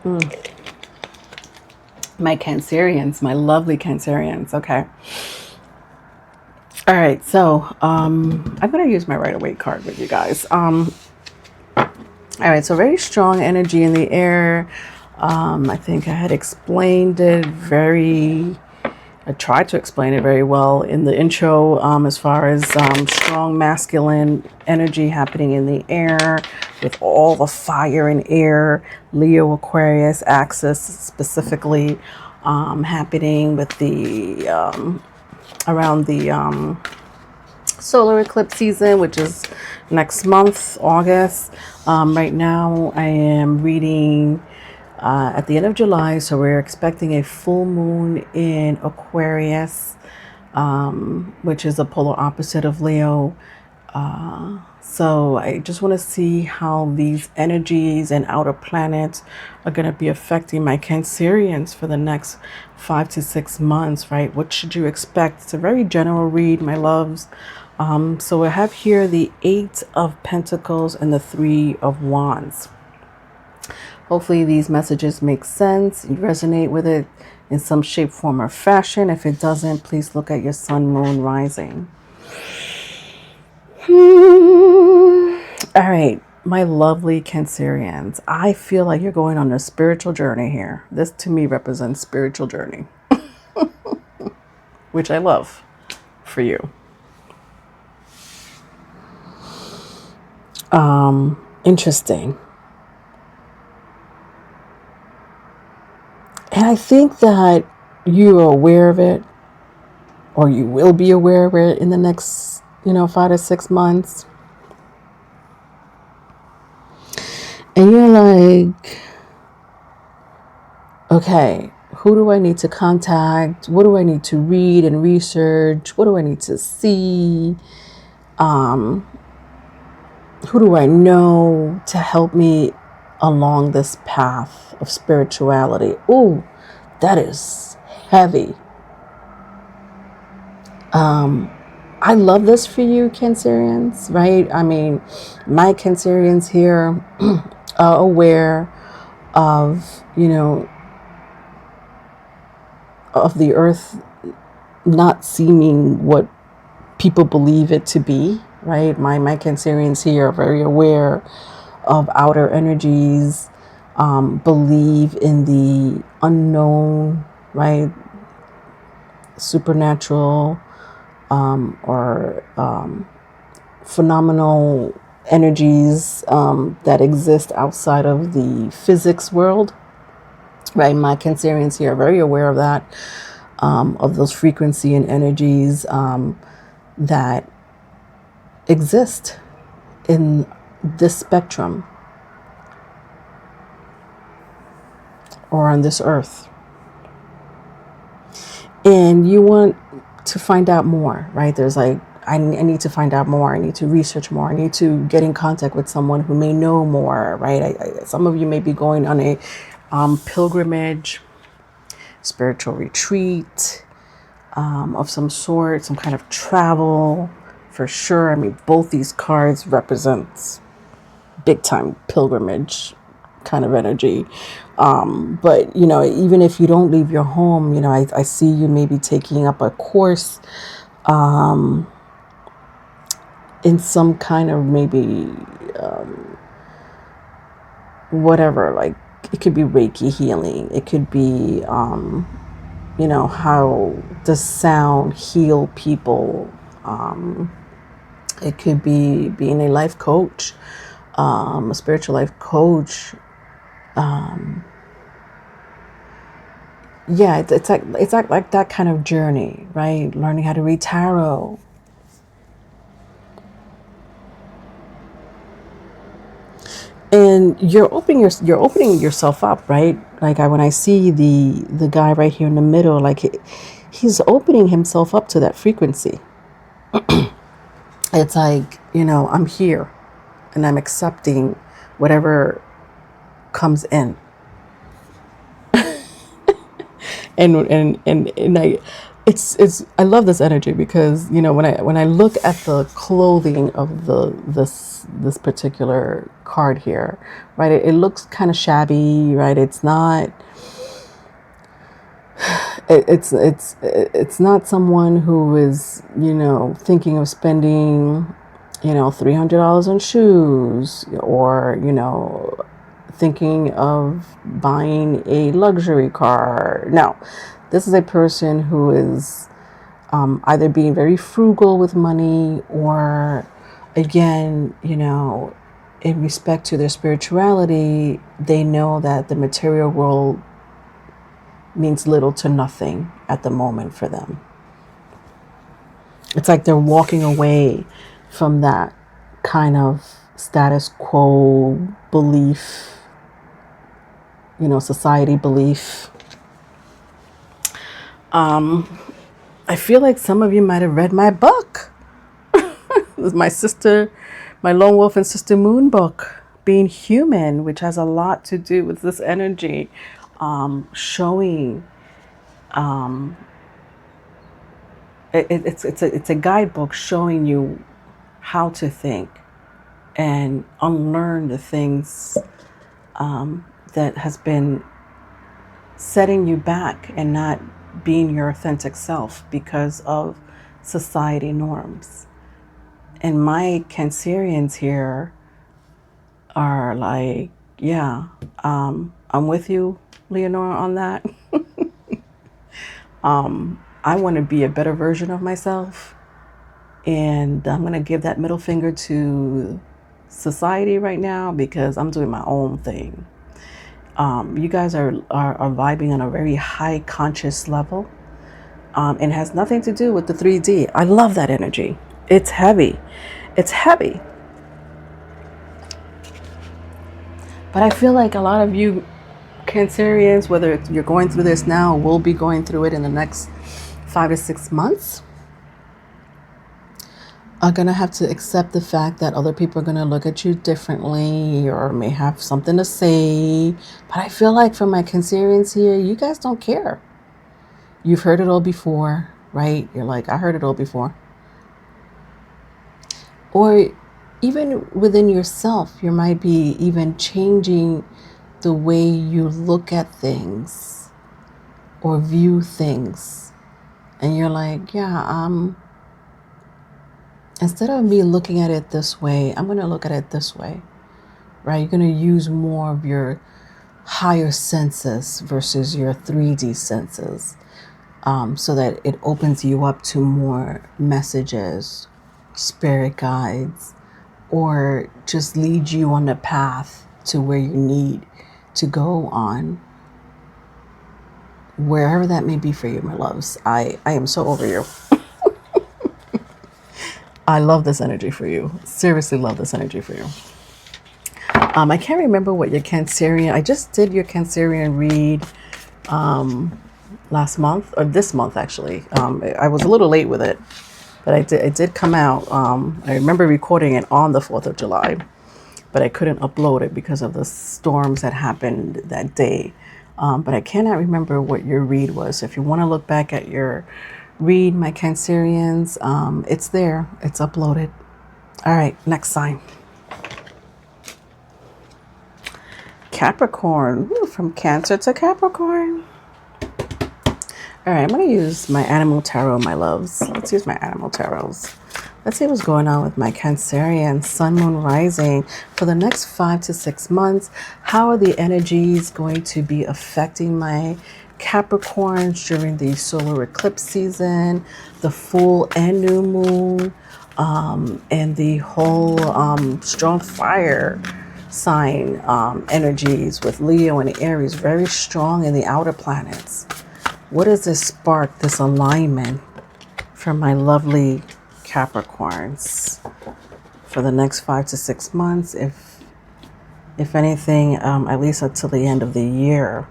My Cancerians, my lovely Cancerians. Okay. All right, so I'm going to use my Right Away card with you guys. All right, so very strong energy in the air. I think I had explained it I tried to explain it very well in the intro, as far as strong masculine energy happening in the air with all the fire and air, Leo Aquarius axis specifically happening with the around the solar eclipse season, which is next month, August. Right now I am reading at the end of July. So we're expecting a full moon in Aquarius, which is the polar opposite of Leo. So I just want to see how these energies and outer planets are going to be affecting my Cancerians for the next 5 to 6 months, right? What should you expect? It's a very general read, my loves. So I have here the 8 of Pentacles and the 3 of Wands. Hopefully these messages make sense. You resonate with it in some shape, form, or fashion. If it doesn't, please look at your sun, moon, rising. All right, my lovely Cancerians. I feel like you're going on a spiritual journey here. This to me represents spiritual journey, which I love for you. Interesting. And I think that you are aware of it, or you will be aware of it in the next, 5 to 6 months. And you're like, okay, who do I need to contact? What do I need to read and research? What do I need to see? Who do I know to help me along this path of spirituality? Ooh, that is heavy. I love this for you, Cancerians, right? I mean, my Cancerians here are aware of, of the earth not seeming what people believe it to be, right? My Cancerians here are very aware of outer energies, believe in the unknown, right? Supernatural, or phenomenal energies that exist outside of the physics world, right? My Cancerians here are very aware of that, of those frequency and energies that exist in this spectrum or on this earth. And you want to find out more, right? There's like, I need to find out more. I need to research more. I need to get in contact with someone who may know more, right? Some of you may be going on a pilgrimage, spiritual retreat of some sort, some kind of travel for sure. I mean, both these cards represents big time pilgrimage kind of energy. But, even if you don't leave your home, I see you maybe taking up a course in some kind of maybe whatever, like it could be Reiki healing. It could be, how does sound heal people? It could be being a life coach, a spiritual life coach. Yeah, it's like that kind of journey, right? Learning how to read tarot. And you're opening yourself up, right? Like when I see the guy right here in the middle, like he's opening himself up to that frequency. It's like, I'm here and I'm accepting whatever comes in. and I love this energy because when I look at the clothing of this particular card here, right, it looks kind of shabby, right? It's not it's not someone who is thinking of spending $300 on shoes, or thinking of buying a luxury car. No, this is a person who is either being very frugal with money, or again, in respect to their spirituality, they know that the material world means little to nothing at the moment for them. It's like they're walking away from that kind of status quo belief, society belief. I feel like some of you might have read my book. This is my sister, my Lone Wolf and Sister Moon book, Being Human, which has a lot to do with this energy, showing. It's a guidebook showing you how to think and unlearn the things that has been setting you back and not being your authentic self because of society norms. And my Cancerians here are like, yeah, I'm with you, Leonora, on that. I want to be a better version of myself. And I'm going to give that middle finger to society right now because I'm doing my own thing. You guys are vibing on a very high conscious level. And has nothing to do with the 3D. I love that energy. It's heavy. It's heavy. But I feel like a lot of you Cancerians, whether you're going through this now or will be going through it in the next 5 to 6 months, are going to have to accept the fact that other people are going to look at you differently or may have something to say. But I feel like for my Cancerians here, you guys don't care. You've heard it all before, right? You're like, I heard it all before. Or even within yourself, you might be even changing the way you look at things or view things. And you're like, yeah, instead of me looking at it this way, I'm going to look at it this way, right? You're going to use more of your higher senses versus your 3D senses, so that it opens you up to more messages, spirit guides, or just leads you on the path to where you need to go on, wherever that may be for you, my loves. I am so over you. I love this energy for you. Seriously love this energy for you. I can't remember what your Cancerian, I just did your Cancerian read last month, or this month actually. I was a little late with it, but it did come out. I remember recording it on the 4th of July, but I couldn't upload it because of the storms that happened that day. But I cannot remember what your read was. So if you want to look back at your read, my Cancerians, it's there. It's uploaded. All right, next sign. Capricorn. Ooh, from Cancer to Capricorn. All right, I'm going to use my Animal Tarot, my loves. Let's use my Animal Tarots. Let's see what's going on with my Cancerian Sun, Moon, Rising for the next 5 to 6 months. How are the energies going to be affecting my Capricorns during the solar eclipse season, the full and new moon, and the whole strong fire sign energies with Leo and Aries very strong in the outer planets? What does this spark, this alignment for my lovely Capricorns for the next 5 to 6 months, if anything, at least until the end of the year,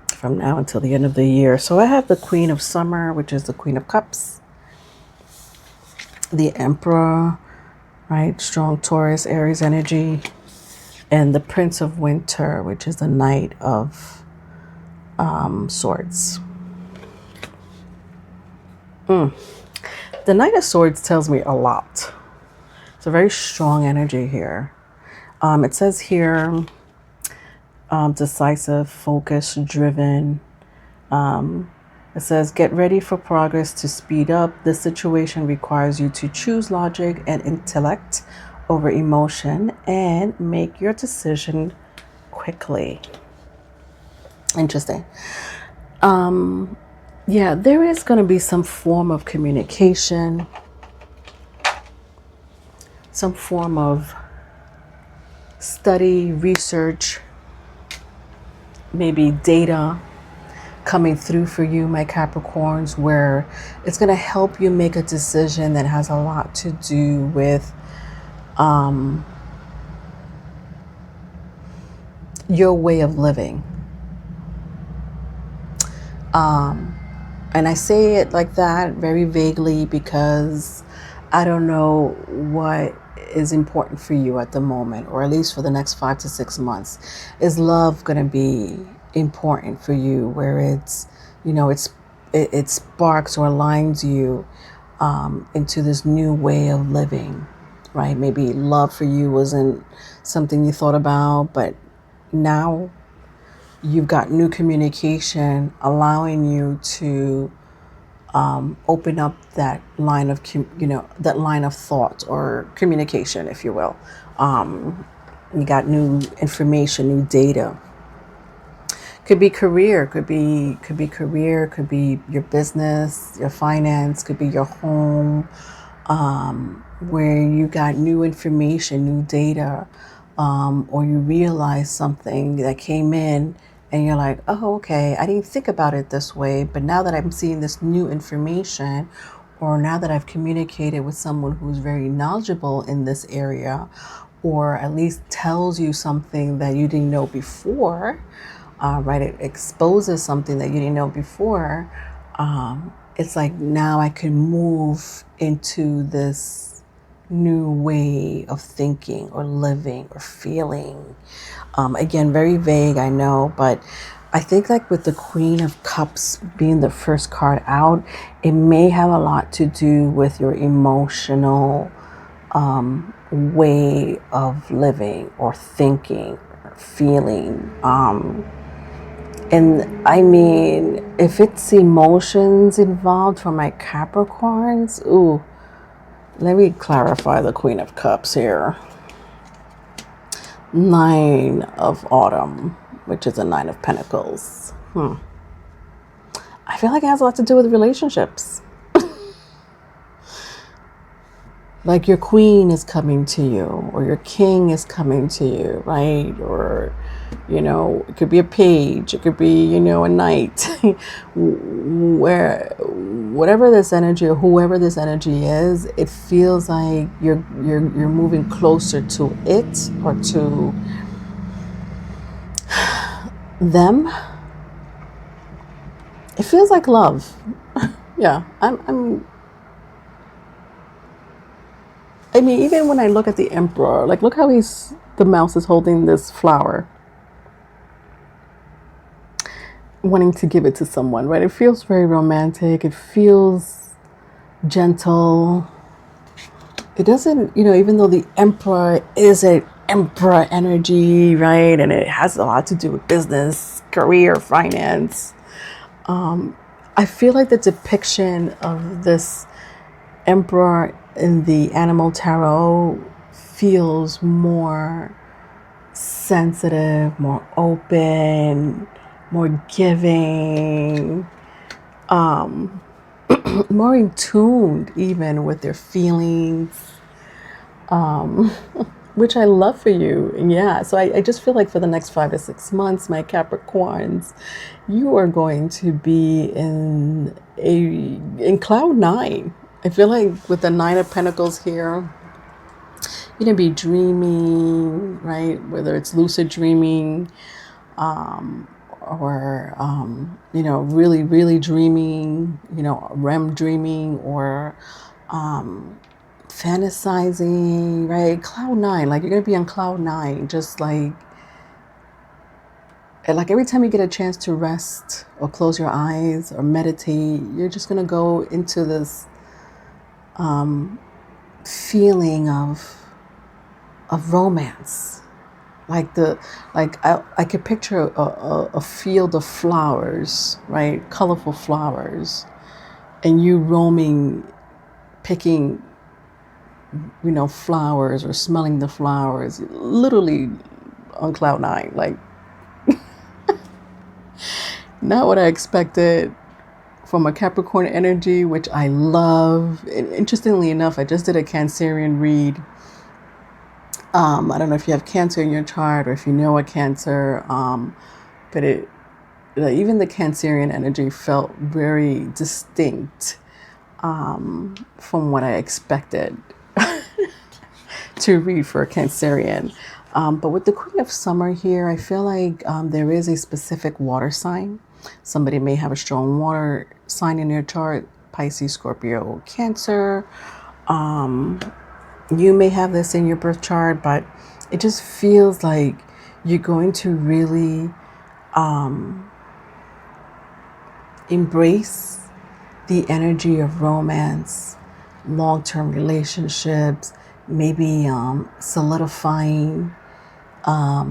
from now until the end of the year? So I have the Queen of Summer, which is the Queen of Cups, the Emperor, right, strong Taurus, Aries energy, and the Prince of Winter, which is the Knight of Swords. The Knight of Swords tells me a lot. It's a very strong energy here. It says here, decisive, focused, driven. It says, get ready for progress to speed up. This situation requires you to choose logic and intellect over emotion and make your decision quickly. Interesting. Yeah, there is going to be some form of communication, some form of study, research, maybe data coming through for you, my Capricorns, where it's going to help you make a decision that has a lot to do with your way of living. And I say it like that very vaguely because I don't know what is important for you at the moment, or at least for the next 5 to 6 months. Is love going to be important for you, where it's, you know, it sparks or aligns you into this new way of living, right? Maybe love for you wasn't something you thought about, but now you've got new communication allowing you to open up that line of, that line of thought or communication, if you will. You got new information, new data. Could be career, could be career, could be your business, your finance, could be your home, where you got new information, new data, or you realize something that came in and you're like, oh, okay, I didn't think about it this way, but now that I'm seeing this new information, or now that I've communicated with someone who's very knowledgeable in this area, or at least tells you something that you didn't know before, right? It exposes something that you didn't know before. It's like now I can move into this new way of thinking or living or feeling. Again, very vague, I know, but I think like with the Queen of Cups being the first card out, it may have a lot to do with your emotional way of living or thinking or feeling. And I mean, if it's emotions involved for my Capricorns, ooh, let me clarify the Queen of Cups here. 9 of Autumn, which is a 9 of Pentacles. I feel like it has a lot to do with relationships. Like your queen is coming to you, or your king is coming to you, right? Or, you know, it could be a page, it could be, you know, a knight. Where, whatever this energy or whoever this energy is, it feels like you're moving closer to it or to them. It feels like love. Yeah, I mean, even when I look at the Emperor, like, look how the mouse is holding this flower, wanting to give it to someone, right? It feels very romantic. It feels gentle. It doesn't, you know, even though the Emperor is an Emperor energy, right? And it has a lot to do with business, career, finance. I feel like the depiction of this Emperor in the Animal Tarot feels more sensitive, more open, more giving, more in tune even with their feelings, which I love for you. And yeah, so I just feel like for the next 5 to 6 months, my Capricorns, you are going to be in cloud 9. I feel like with the 9 of Pentacles here, you're going to be dreaming, right? Whether it's lucid dreaming, or, you know, really, really dreaming, you know, REM dreaming, or fantasizing, right? Cloud 9, like you're going to be on cloud 9, just like every time you get a chance to rest or close your eyes or meditate, you're just going to go into this feeling of romance. Like I could picture a field of flowers, right? Colorful flowers, and you roaming, picking, you know, flowers or smelling the flowers, literally on cloud 9. Like, not what I expected from a Capricorn energy, which I love. And interestingly enough, I just did a Cancerian read. I don't know if you have Cancer in your chart or if you know a Cancer, but even the Cancerian energy felt very distinct from what I expected to read for a Cancerian. But with the Queen of Summer here, I feel like there is a specific water sign. Somebody may have a strong water sign in their chart, Pisces, Scorpio, Cancer. You may have this in your birth chart, but it just feels like you're going to really embrace the energy of romance, long-term relationships, maybe solidifying a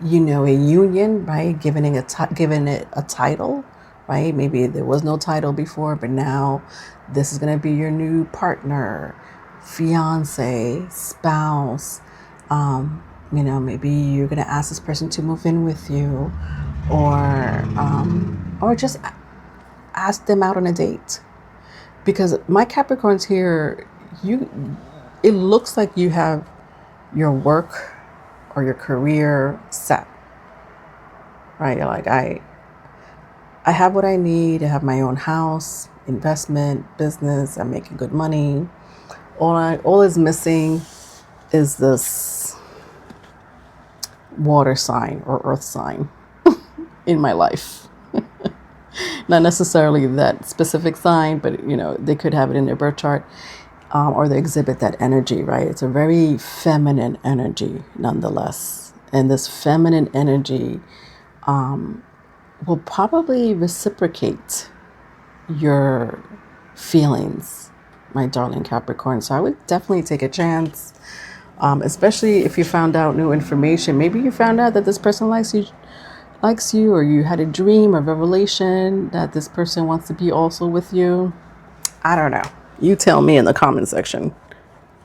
union, right? Giving it a title, right? Maybe there was no title before, but now this is going to be your new partner, fiance, spouse. Maybe you're going to ask this person to move in with you, or just ask them out on a date. Because my Capricorns here, it looks like you have your work or your career set, right? You're like, I have what I need. I have my own house, investment, business. I'm making good money. All is missing is this water sign or earth sign in my life. Not necessarily that specific sign, but they could have it in their birth chart, or they exhibit that energy, right? It's a very feminine energy nonetheless. And this feminine energy will probably reciprocate your feelings, my darling Capricorn. So I would definitely take a chance, especially if you found out new information. Maybe you found out that this person likes you, or you had a dream or revelation that this person wants to be also with you. I don't know. You tell me in the comment section.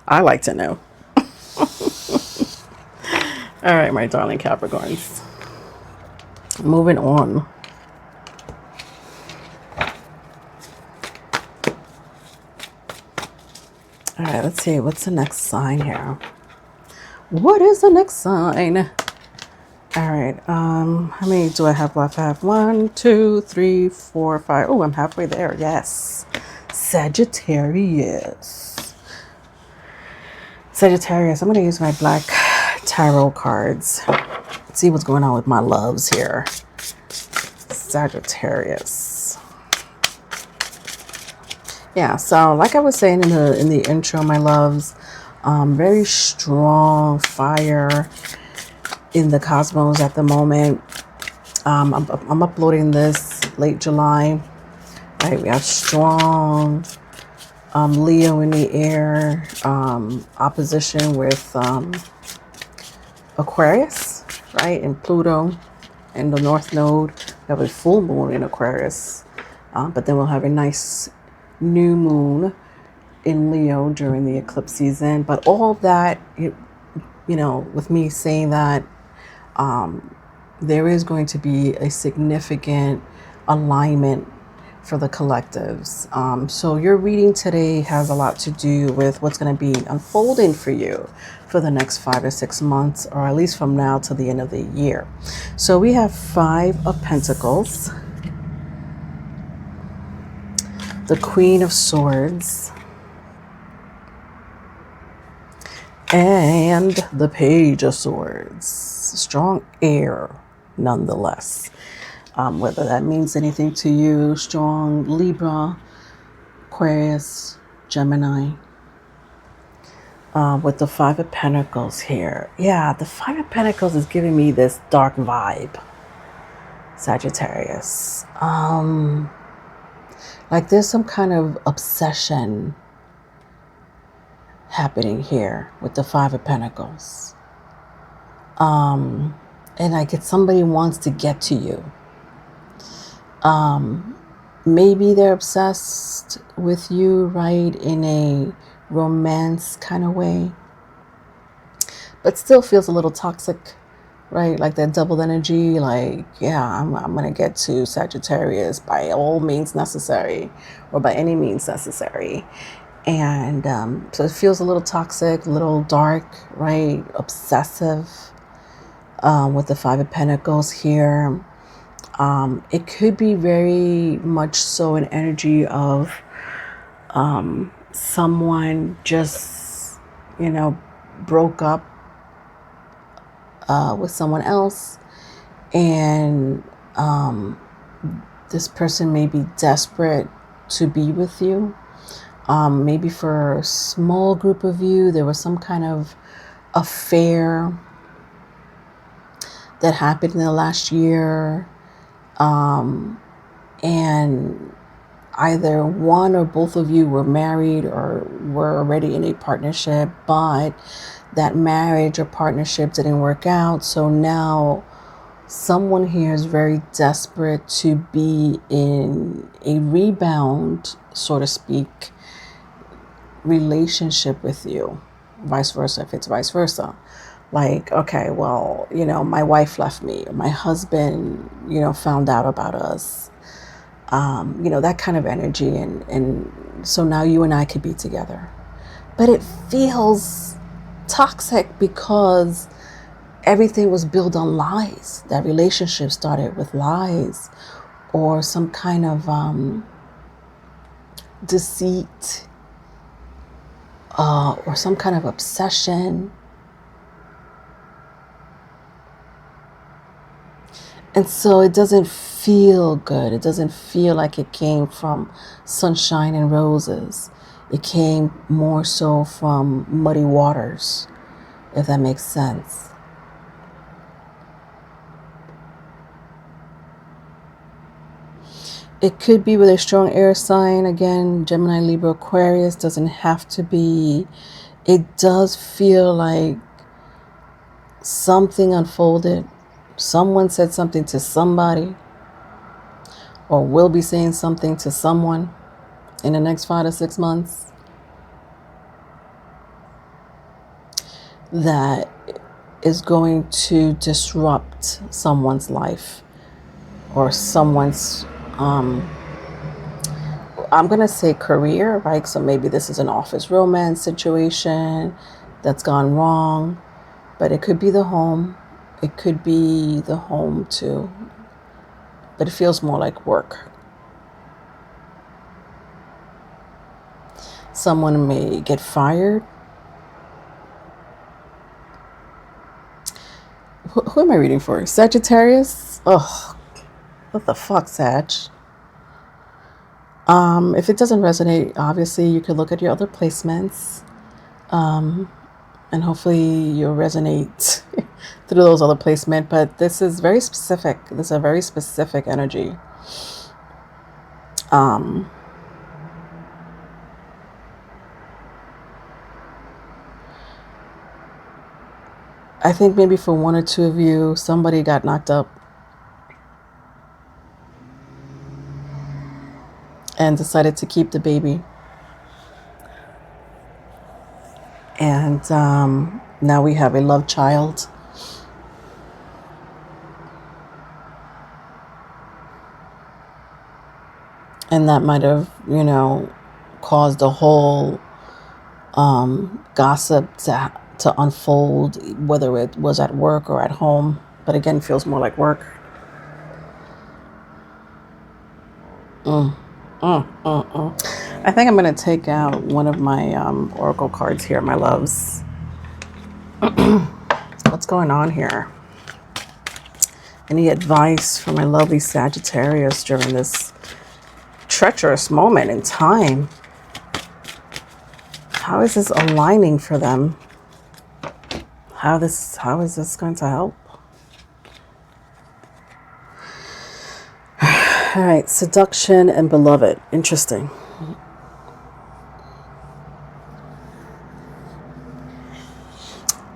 I like to know. All right, my darling Capricorns. Moving on. All right, let's see. What's the next sign here? What is the next sign? All right. How many do I have left? I have 1, 2, 3, 4, 5. Oh, I'm halfway there. Yes. Sagittarius. Sagittarius. I'm going to use my black tarot cards. Let's see what's going on with my loves here. Sagittarius. Yeah, so like I was saying in the intro, my loves, very strong fire in the cosmos at the moment. I'm uploading this late July. Right, we have strong Leo in the air, opposition with Aquarius, right, and Pluto and the North Node. We have a full moon in Aquarius, but then we'll have a nice new moon in Leo during the eclipse season. But all that, with me saying that, there is going to be a significant alignment for the collectives. So your reading today has a lot to do with what's going to be unfolding for you for the next 5 to 6 months, or at least from now to the end of the year. So we have 5 of Pentacles, the Queen of Swords, and the Page of Swords. Strong air nonetheless. Whether that means anything to you, strong Libra, Aquarius, Gemini. With the 5 of Pentacles here. Yeah, the 5 of Pentacles is giving me this dark vibe, Sagittarius. Like there's some kind of obsession happening here with the 5 of Pentacles. And like it's somebody wants to get to you. Maybe they're obsessed with you, right, in a romance kind of way, but still feels a little toxic, right? Like that double energy, like, yeah, I'm going to get to Sagittarius by all means necessary, or by any means necessary. And so it feels a little toxic, a little dark, right? Obsessive with the 5 of Pentacles here. It could be very much so an energy of someone just, broke up with someone else, and this person may be desperate to be with you. Maybe for a small group of you, there was some kind of affair that happened in the last year, and either one or both of you were married or were already in a partnership, but that marriage or partnership didn't work out. So now someone here is very desperate to be in a rebound, so to speak, relationship with you. Vice versa, if it's vice versa. Like, okay, well, my wife left me, or my husband, found out about us. That kind of energy. And so now you and I could be together. But it feels toxic because everything was built on lies. That relationship started with lies or some kind of deceit or some kind of obsession. And so it doesn't feel good. It doesn't feel like it came from sunshine and roses. It came more so from muddy waters, if that makes sense. It could be with a strong air sign. Again, Gemini, Libra, Aquarius. Doesn't have to be. It does feel like something unfolded. Someone said something to somebody, or will be saying something to someone in the next 5 to 6 months that is going to disrupt someone's life or someone's, I'm going to say career, right? So maybe this is an office romance situation that's gone wrong, but it could be the home. It could be the home too, but it feels more like work. Someone may get fired. Who am I reading for? Sagittarius? Oh, what the fuck, Sag? If it doesn't resonate, obviously you could look at your other placements, and hopefully you'll resonate through those other placements. But this is very specific. This is a very specific energy. I think maybe for one or two of you, somebody got knocked up and decided to keep the baby. And now we have a love child. And that might have, caused a whole gossip to unfold, whether it was at work or at home. But again, feels more like work. I think I'm going to take out one of my oracle cards here, my loves. What's going on here? Any advice for my lovely Sagittarius during this treacherous moment in time? How is this aligning for them? How is this going to help? All right, seduction and beloved. Interesting.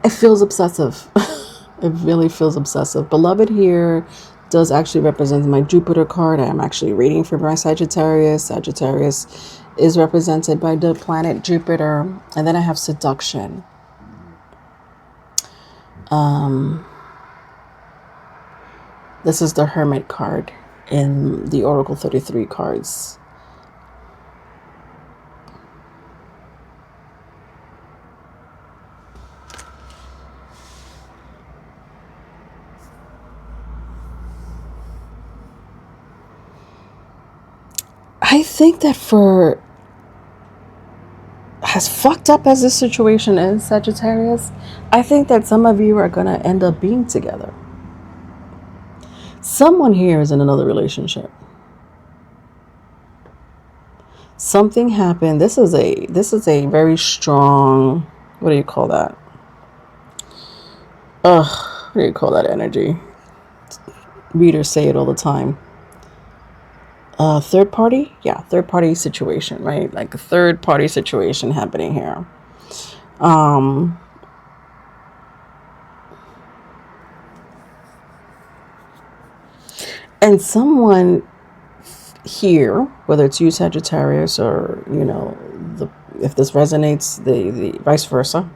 It feels obsessive. It really feels obsessive. Beloved here does actually represent my Jupiter card. I am actually reading for my Sagittarius. Sagittarius is represented by the planet Jupiter. And then I have seduction. This is the Hermit card in the Oracle 33 cards. I think that as fucked up as this situation is, Sagittarius, I think that some of you are going to end up being together. Someone here is in another relationship. Something happened. This is a very strong, what do you call that? What do you call that energy? Readers say it all the time. Third party? Yeah, third party situation, right? Like a third party situation happening here. And someone here, whether it's you, Sagittarius, or, you know, if this resonates, the vice versa,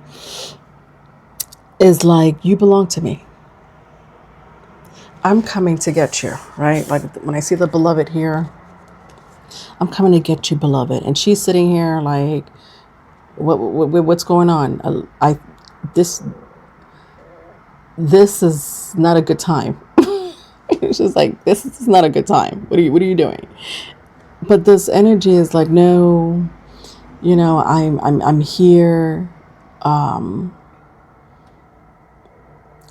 is like, you belong to me. I'm coming to get you, right? Like when I see the beloved here, I'm coming to get you, beloved. And she's sitting here like, what's going on? This is not a good time. It's just like, this is not a good time. What are you doing? But this energy is like, no, you know, I'm here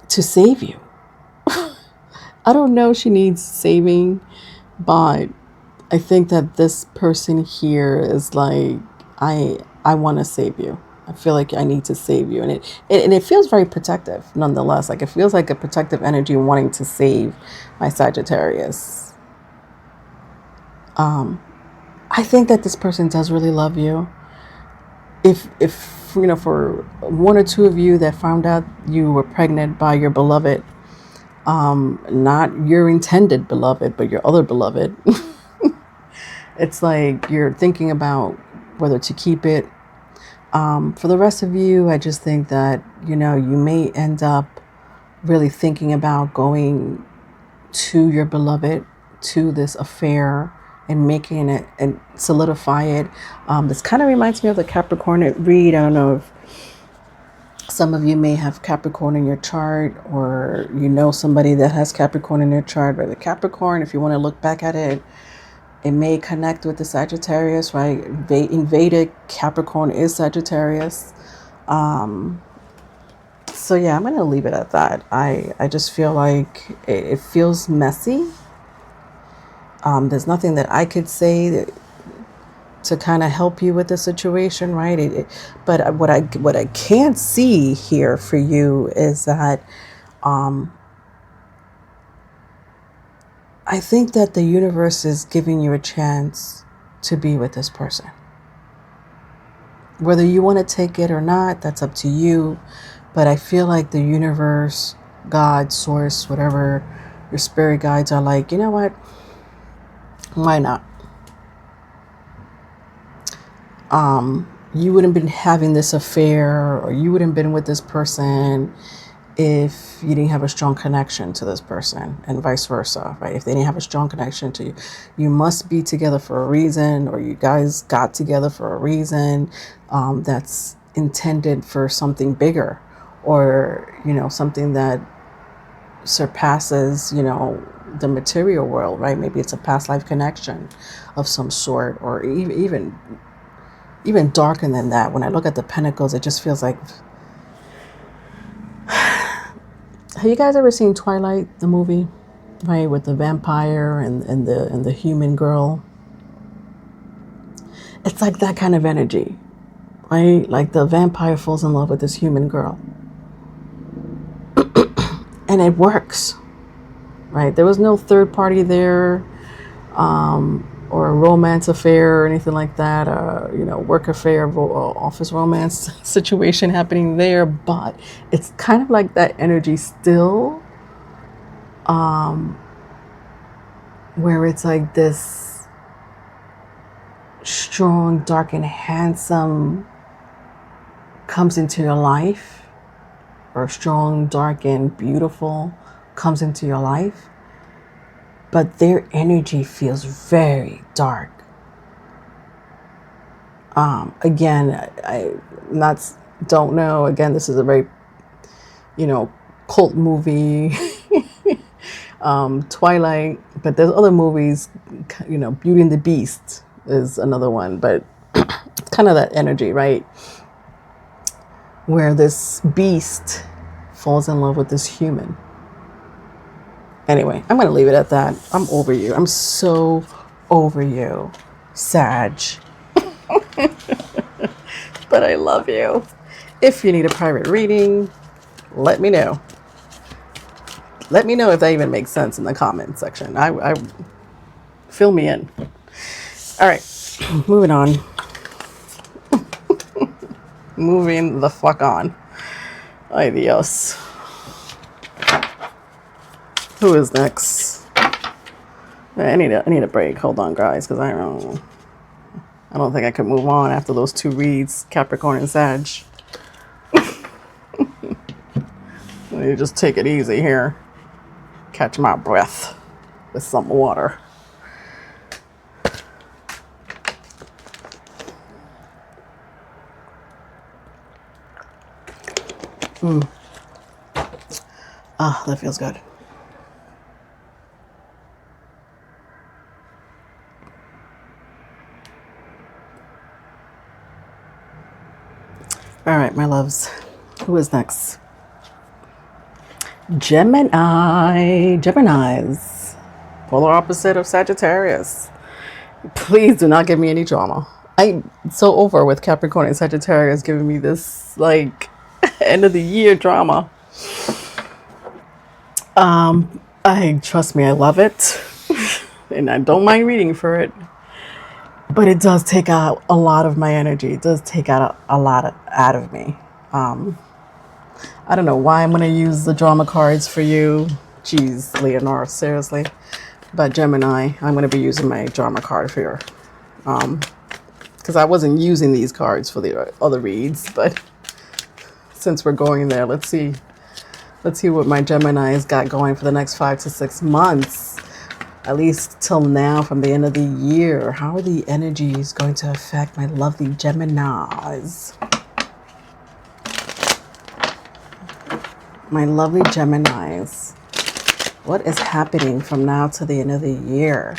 to save you. I don't know if she needs saving, but I think that this person here is like, I want to save you. I feel like I need to save you. And it feels very protective nonetheless. Like it feels like a protective energy wanting to save my Sagittarius. I think that this person does really love you. If you know, for one or two of you that found out you were pregnant by your beloved, not your intended beloved, but your other beloved, it's like you're thinking about whether to keep it. For the rest of you, I just think that, you know, you may end up really thinking about going to your beloved, to this affair, and making it and solidify it. This kind of reminds me of the Capricorn read. I don't know if some of you may have Capricorn in your chart, or you know somebody that has Capricorn in their chart. But the Capricorn, if you want to look back at it, it may connect with the Sagittarius, right? Invaded Capricorn is Sagittarius. So yeah, I'm going to leave it at that. I just feel like it feels messy. There's nothing that I could say to kind of help you with the situation, right? But what I can see here for you is that I think that the universe is giving you a chance to be with this person. Whether you want to take it or not, that's up to you. But I feel like the universe, God, source, whatever your spirit guides are like, you know what? Why not? You wouldn't have been having this affair, or you wouldn't have been with this person if you didn't have a strong connection to this person, and vice versa, right? If they didn't have a strong connection to you, you must be together for a reason, or you guys got together for a reason that's intended for something bigger, or, you know, something that surpasses, you know, the material world, right? Maybe it's a past life connection of some sort, or even darker than that. When I look at the Pentacles, it just feels like, have you guys ever seen Twilight, the movie, right, with the vampire and the human girl? It's like that kind of energy, right? Like the vampire falls in love with this human girl, and it works, right? There was no third party there, or a romance affair or anything like that, you know, work affair, office romance situation happening there. But it's kind of like that energy still, where it's like this strong, dark, and handsome comes into your life, or strong, dark, and beautiful comes into your life. But their energy feels very dark. Again, don't know. Again, this is a very, you know, cult movie, Twilight. But there's other movies, you know, Beauty and the Beast is another one. But it's kind of that energy, right? where this beast falls in love with this human. Anyway, I'm going to leave it at that. I'm over you. I'm so over you, Sag. But I love you. If you need a private reading, let me know. Let me know if that even makes sense in the comment section. I fill me in. All right, moving on. Moving the fuck on. Ay Dios. Who is next? I need a break. Hold on, guys, because I don't think I could move on after those two reads, Capricorn and Sag. Let me just take it easy here. Catch my breath with some water. Ah, that feels good. All right, my loves. Who is next? Gemini. Geminis. Polar opposite of Sagittarius. Please do not give me any drama. I'm so over with Capricorn and Sagittarius giving me this, like, end of the year drama. Trust me, I love it. And I don't mind reading for it. But it does take out a lot of my energy. It does take out a lot out of me. I don't know why I'm going to use the drama cards for you. Jeez, Leonora, seriously. But Gemini, I'm going to be using my drama card for you. Because I wasn't using these cards for the other reads. But since we're going there, let's see what my Gemini's got going for the next 5 to 6 months. At least till now, from the end of the year. How are the energies going to affect my lovely Geminis? My lovely Geminis. What is happening from now to the end of the year?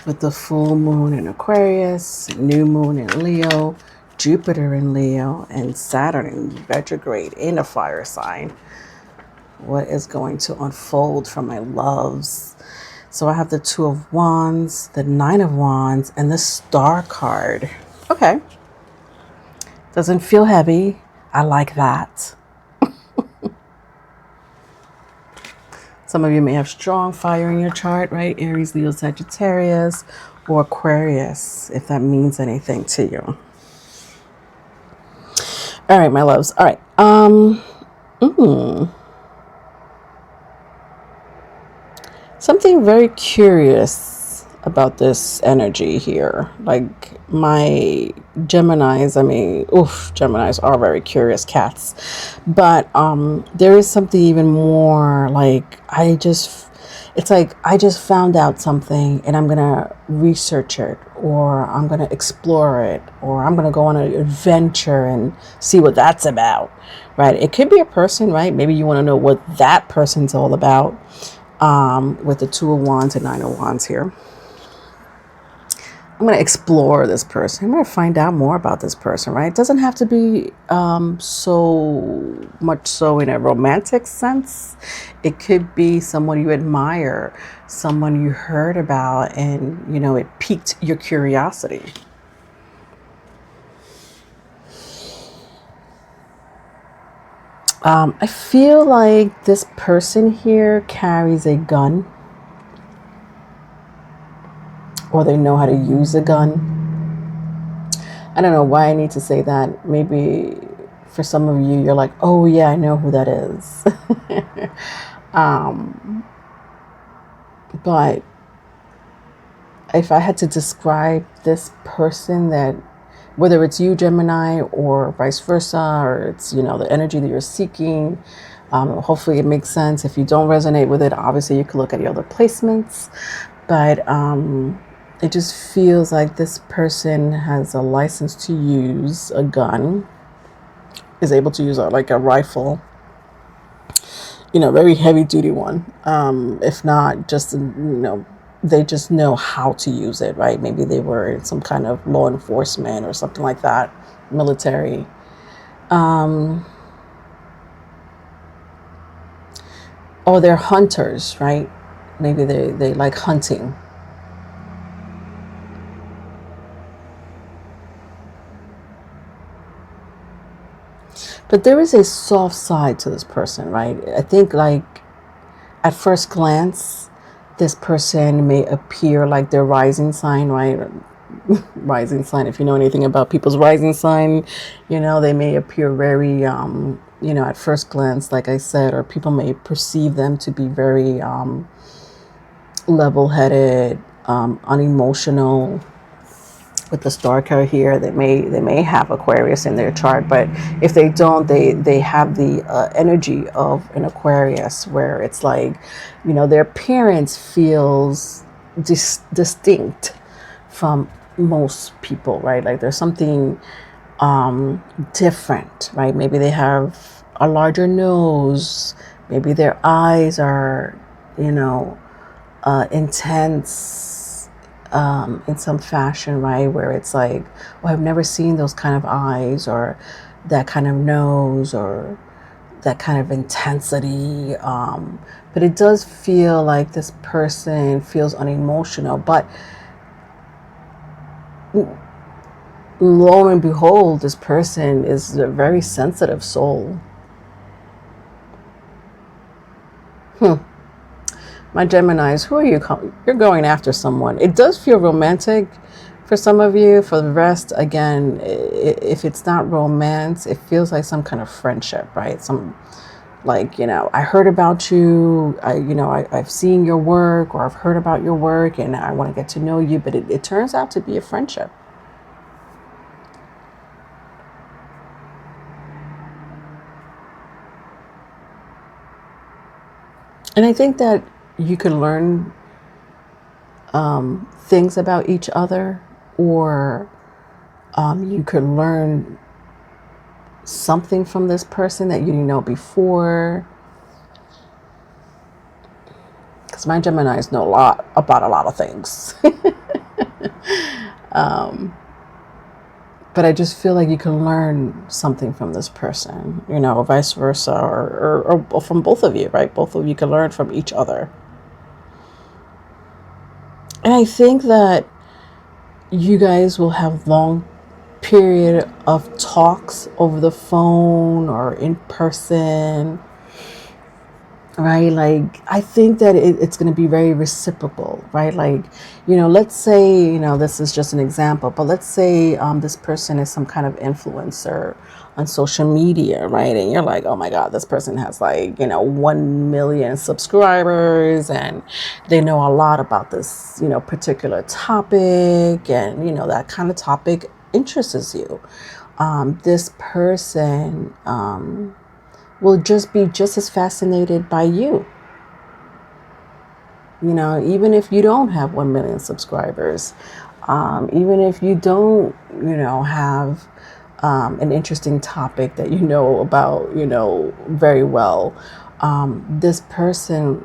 With the full moon in Aquarius, new moon in Leo, Jupiter in Leo, and Saturn in retrograde in a fire sign. What is going to unfold from my loves? So I have the Two of Wands, the Nine of Wands, and the Star card. Okay. Doesn't feel heavy. I like that. Some of you may have strong fire in your chart, right? Aries, Leo, Sagittarius, or Aquarius, if that means anything to you. All right, my loves. All right. Something very curious about this energy here. Like my Geminis, Geminis are very curious cats. But there is something even more like I just found out something and I'm going to research it, or I'm going to explore it, or I'm going to go on an adventure and see what that's about, right? It could be a person, right? Maybe you want to know what that person's all about. With the Two of Wands and Nine of Wands here. I'm going to explore this person. I'm going to find out more about this person, right? It doesn't have to be so much so in a romantic sense. It could be someone you admire, someone you heard about, and, it piqued your curiosity. I feel like this person here carries a gun, or they know how to use a gun. I don't know why I need to say that. Maybe for some of you, you're like, oh yeah, I know who that is. But if I had to describe this person, that whether it's you, Gemini, or vice versa, or it's, the energy that you're seeking, hopefully it makes sense. If you don't resonate with it, obviously you can look at your other placements. But it just feels like this person has a license to use a gun, is able to use a rifle, very heavy duty one. If not just, they just know how to use it, right? Maybe they were in some kind of law enforcement or something like that, military. Or they're hunters, right? Maybe they like hunting. But there is a soft side to this person, right? I think, like, at first glance, this person may appear like their rising sign, right? Rising sign, if you know anything about people's rising sign, you know, they may appear very, you know, at first glance, like I said, or people may perceive them to be very level-headed, unemotional. With the star card here, they may have Aquarius in their chart, but if they don't, they have the energy of an Aquarius, where it's like, you know, their appearance feels distinct from most people, right? Like there's something different, right? Maybe they have a larger nose, maybe their eyes are, you know, intense in some fashion, right? Where it's like, oh, I've never seen those kind of eyes, or that kind of nose, or that kind of intensity. But it does feel like this person feels unemotional. But lo and behold, this person is a very sensitive soul. My Geminis, who are you? You're going after someone. It does feel romantic for some of you. For the rest, again, if it's not romance, it feels like some kind of friendship, right? Some, like, you know, I heard about you, I've seen your work, or I've heard about your work, and I want to get to know you. But it turns out to be a friendship. And I think that you can learn things about each other, or you could learn something from this person that you didn't know before. Because my Geminis know a lot about a lot of things. But I just feel like you can learn something from this person, you know, or vice versa, or from both of you, right? Both of you can learn from each other. And I think that you guys will have long period of talks over the phone or in person, right? Like, I think that it's going to be very reciprocal, right? Like, you know, let's say, you know, this is just an example, but let's say this person is some kind of influencer on social media, right? And you're like, oh my God, this person has, like, you know, 1 million subscribers, and they know a lot about this, you know, particular topic, and, you know, that kind of topic interests you. This person will just be just as fascinated by you. You know, even if you don't have 1 million subscribers, even if you don't, you know, have an interesting topic that you know about, you know, very well, this person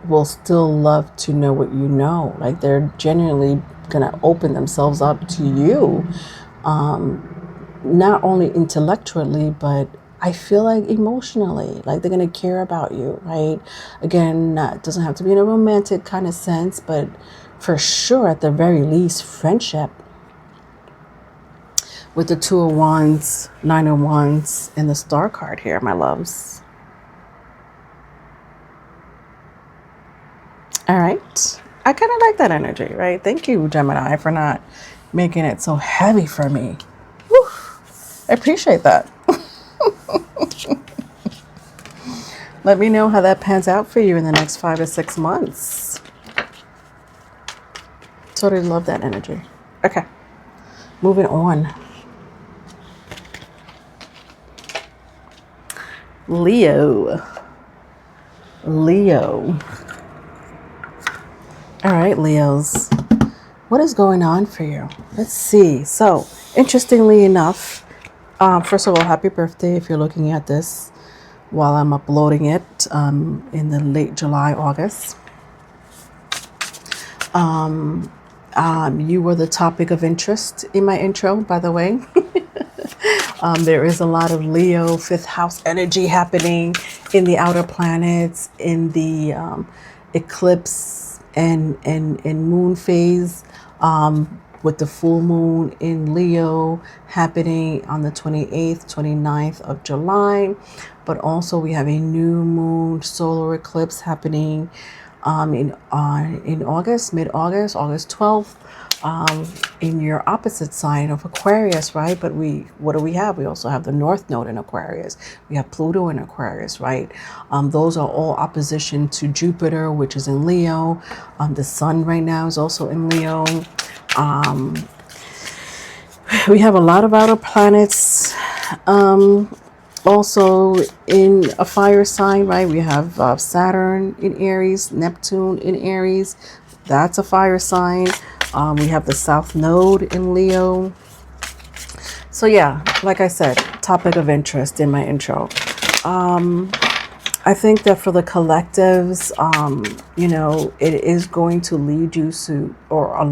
will still love to know what you know. Like, they're genuinely gonna open themselves up to you, not only intellectually, but I feel like emotionally. Like, they're gonna care about you, right? Again, it doesn't have to be in a romantic kind of sense, but for sure, at the very least, friendship. With the 2 of Wands, 9 of Wands, and the Star card here, my loves. All right. I kind of like that energy, right? Thank you, Gemini, for not making it so heavy for me. Whew. I appreciate that. Let me know how that pans out for you in the next 5 to 6 months. Totally love that energy. Okay. Moving on. Leo. All right, Leos. What is going on for you? Let's see. So, interestingly enough, first of all, happy birthday if you're looking at this while I'm uploading it in the late July, August. You were the topic of interest in my intro, by the way. There is a lot of Leo fifth house energy happening in the outer planets, in the eclipse and moon phase, with the full moon in Leo happening on the 28th, 29th of July. But also we have a new moon solar eclipse happening in August, mid-August, August 12th, in your opposite sign of Aquarius, right? But what do we have? We also have the North Node in Aquarius. We have Pluto in Aquarius, right? Those are all opposition to Jupiter, which is in Leo. The Sun right now is also in Leo. We have a lot of outer planets also in a fire sign, right? We have Saturn in Aries, Neptune in Aries. That's a fire sign. We have the South Node in Leo. So yeah, like I said, topic of interest in my intro. I think that for the collectives, you know, it is going to lead you to, or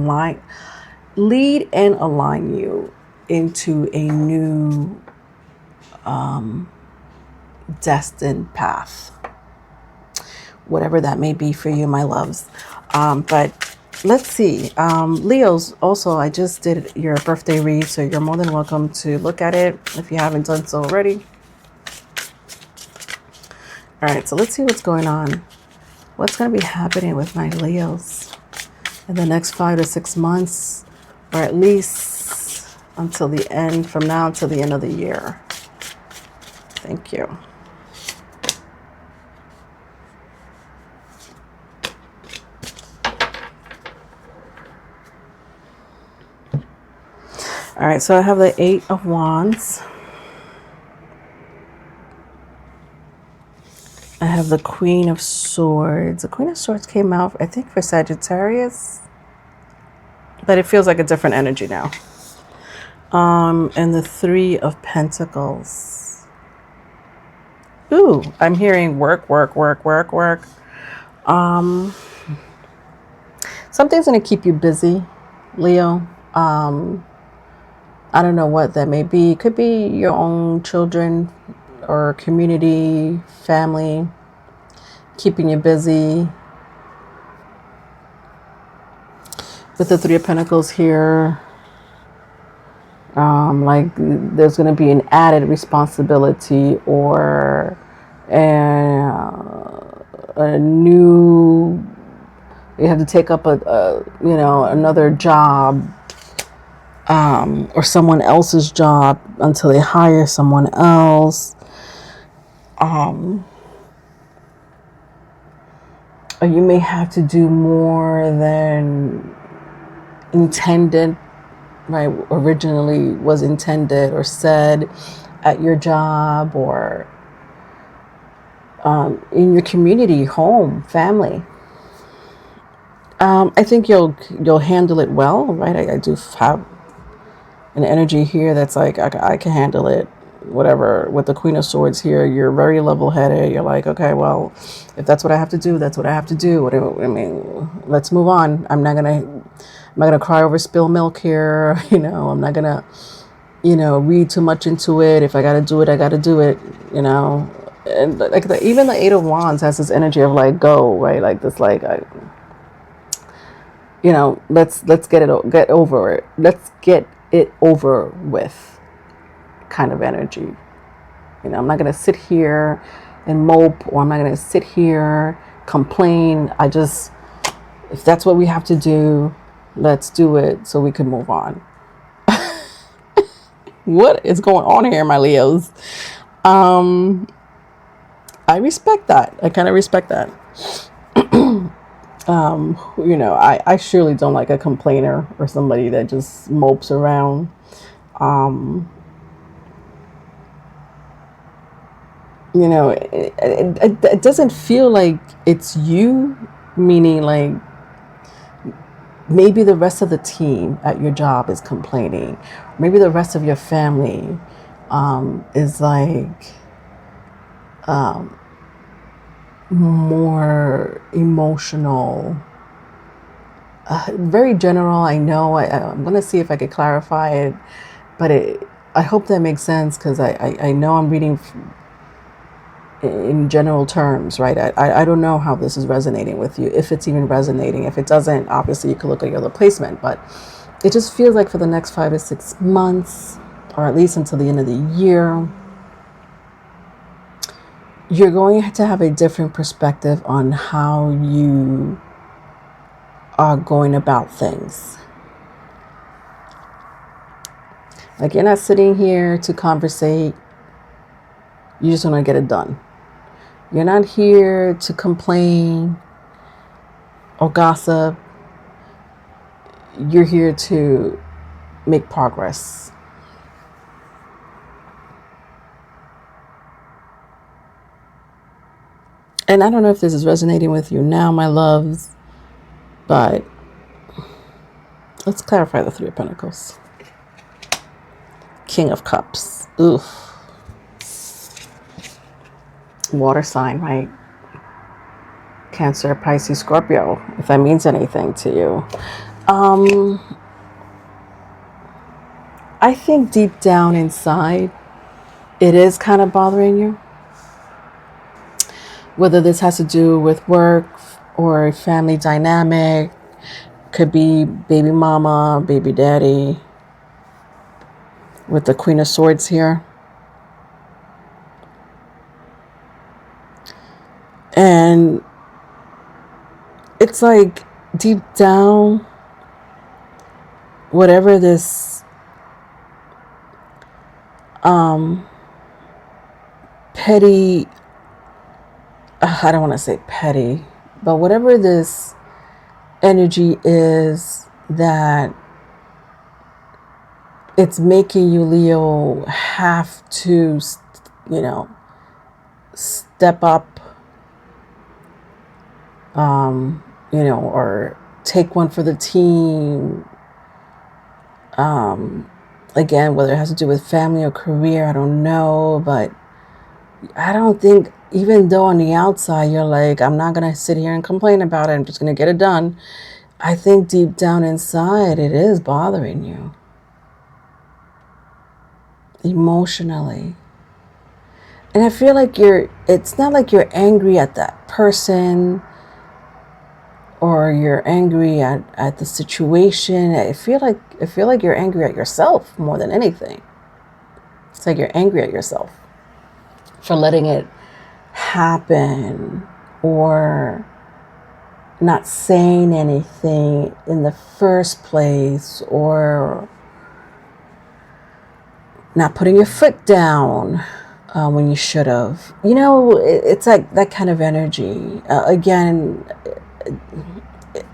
lead and align you into a new destined path, whatever that may be for you, my loves. But let's see, Leos, also I just did your birthday read, so you're more than welcome to look at it if you haven't done so already. All right, so let's see what's going on. What's going to be happening with my Leos in the next 5 to 6 months, or at least until the end, from now until the end of the year. Thank you. All right, so I have the 8 of Wands. I have the Queen of Swords. The Queen of Swords came out, I think, for Sagittarius, but it feels like a different energy now. And the 3 of Pentacles. Ooh, I'm hearing work. Something's going to keep you busy, Leo. I don't know what that may be. It could be your own children or community, family, keeping you busy. With the 3 of Pentacles here, like there's going to be an added responsibility or a new, you have to take up you know, another job, or someone else's job until they hire someone else. Or you may have to do more than intended, right? Originally was intended or said at your job, or in your community, home, family. I think you'll handle it well, right? I do have an energy here that's like, I can handle it, whatever. With the Queen of Swords here, you're very level-headed. You're like, okay, well, if that's what I have to do, that's what I have to do. I mean, let's move on. I'm not gonna cry over spilled milk here. You know, I'm not gonna, you know, read too much into it. If I gotta do it, I gotta do it. You know, and like even the 8 of Wands has this energy of like, go, right? Like this, like, you know, let's get over it. Let's get it over with kind of energy. You know, I'm not going to sit here and mope, or I'm not going to sit here, complain. If that's what we have to do, let's do it so we can move on. What is going on here, my Leos? I respect that. I kind of respect that. You know, I surely don't like a complainer or somebody that just mopes around. You know, it doesn't feel like it's you, meaning like maybe the rest of the team at your job is complaining. Maybe the rest of your family is like more emotional, Very general, I know. I'm going to see if I could clarify it, but I hope that makes sense, because I know I'm reading in general terms, right? I don't know how this is resonating with you, if it's even resonating. If it doesn't, obviously you can look at your other placement, but it just feels like for the next 5 to 6 months, or at least until the end of the year, you're going to have a different perspective on how you are going about things. Like, you're not sitting here to conversate, you just want to get it done. You're not here to complain or gossip. You're here to make progress. And I don't know if this is resonating with you now, my loves, but let's clarify the Three of Pentacles. King of Cups. Oof. Water sign, right? Cancer, Pisces, Scorpio, if that means anything to you. I think deep down inside, it is kind of bothering you. Whether this has to do with work or family dynamic, could be baby mama, baby daddy, with the Queen of Swords here. And it's like, deep down, whatever this petty, I don't want to say petty, but whatever this energy is that it's making you, Leo, have to, step up, or take one for the team. Again, whether it has to do with family or career, I don't know, but I don't think, even though on the outside you're like, I'm not going to sit here and complain about it, I'm just going to get it done, I think deep down inside it is bothering you emotionally. And I feel like it's not like you're angry at that person or you're angry at the situation. I feel like you're angry at yourself more than anything. It's like you're angry at yourself for letting it happen, or not saying anything in the first place, or not putting your foot down when you should have. It's like that kind of energy. Again,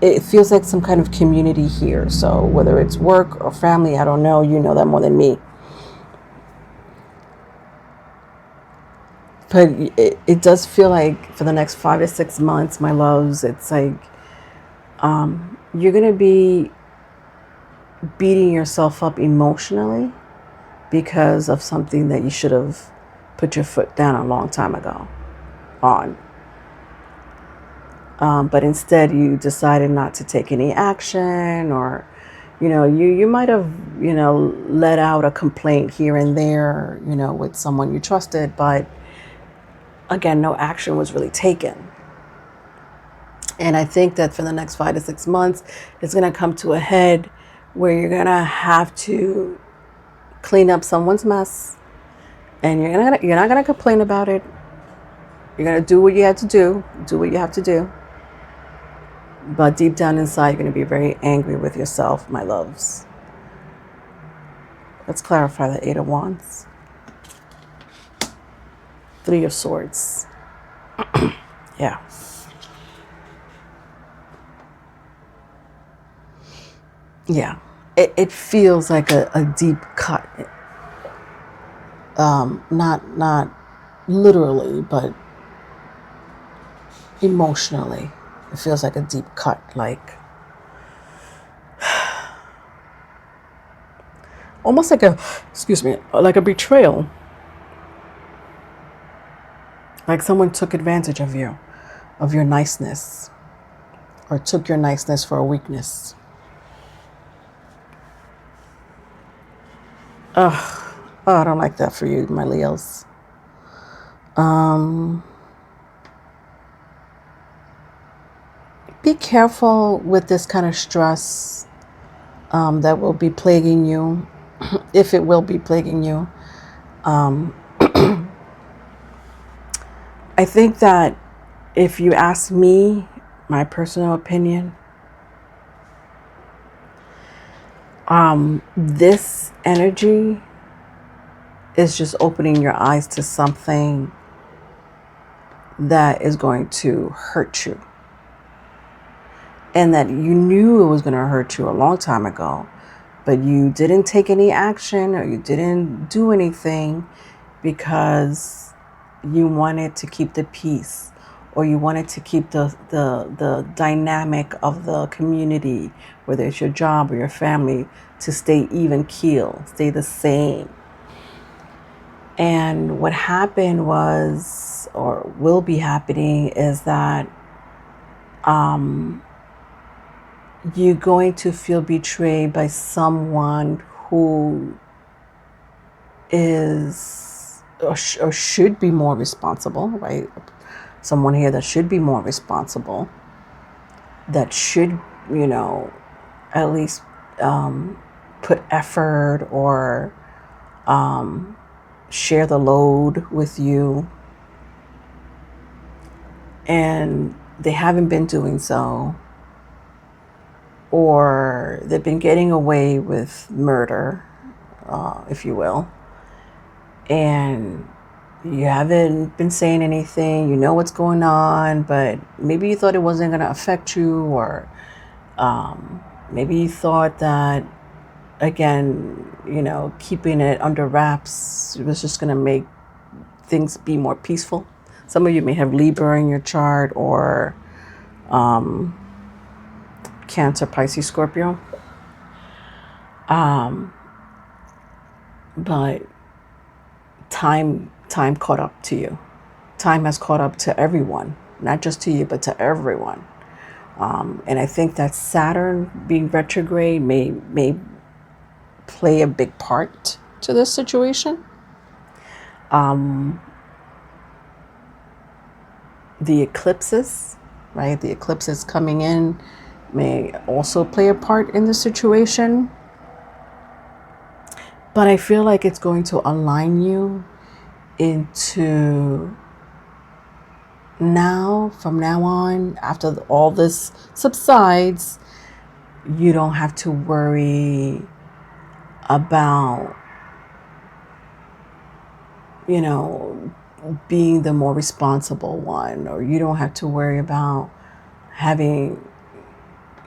it feels like some kind of community here. So whether it's work or family, I don't know. You know that more than me. But it does feel like for the next 5 to 6 months, my loves, it's like you're going to be beating yourself up emotionally because of something that you should have put your foot down a long time ago on. But instead you decided not to take any action, or, you might have, let out a complaint here and there, with someone you trusted, but again, no action was really taken. And I think that for the next 5 to 6 months, it's going to come to a head where you're going to have to clean up someone's mess, and you're not going to complain about it. You're going to do what you have to do what you have to do. But deep down inside, you're going to be very angry with yourself, my loves. Let's clarify the Eight of Wands. Three of Swords. Yeah. Yeah. It feels like a deep cut. Not literally, but emotionally. It feels like a deep cut, like almost like like a betrayal. Like someone took advantage of you, of your niceness. or took your niceness for a weakness. Ugh. Oh, I don't like that for you, my Leos. Be careful with this kind of stress that will be plaguing you, if it will be plaguing you. I think that if you ask me, my personal opinion, this energy is just opening your eyes to something that is going to hurt you. And that you knew it was going to hurt you a long time ago, but you didn't take any action or you didn't do anything because you wanted to keep the peace, or you wanted to keep the dynamic of the community, whether it's your job or your family, to stay even keel, stay the same. And what happened was, or will be happening, is that you're going to feel betrayed by someone who is or should be more responsible, right? Someone here that should be more responsible, that should, at least put effort or share the load with you. And they haven't been doing so. Or they've been getting away with murder, if you will. And you haven't been saying anything, you know what's going on, but maybe you thought it wasn't going to affect you, or maybe you thought that, again, keeping it under wraps was just going to make things be more peaceful. Some of you may have Libra in your chart, or Cancer, Pisces, Scorpio. But time caught up to you. Time has caught up to everyone, not just to you, but to everyone. And I think that Saturn being retrograde may play a big part to this situation. The eclipses, right? The eclipses coming in may also play a part in the situation. But I feel like it's going to align you into from now on, after all this subsides, you don't have to worry about, being the more responsible one, or you don't have to worry about having,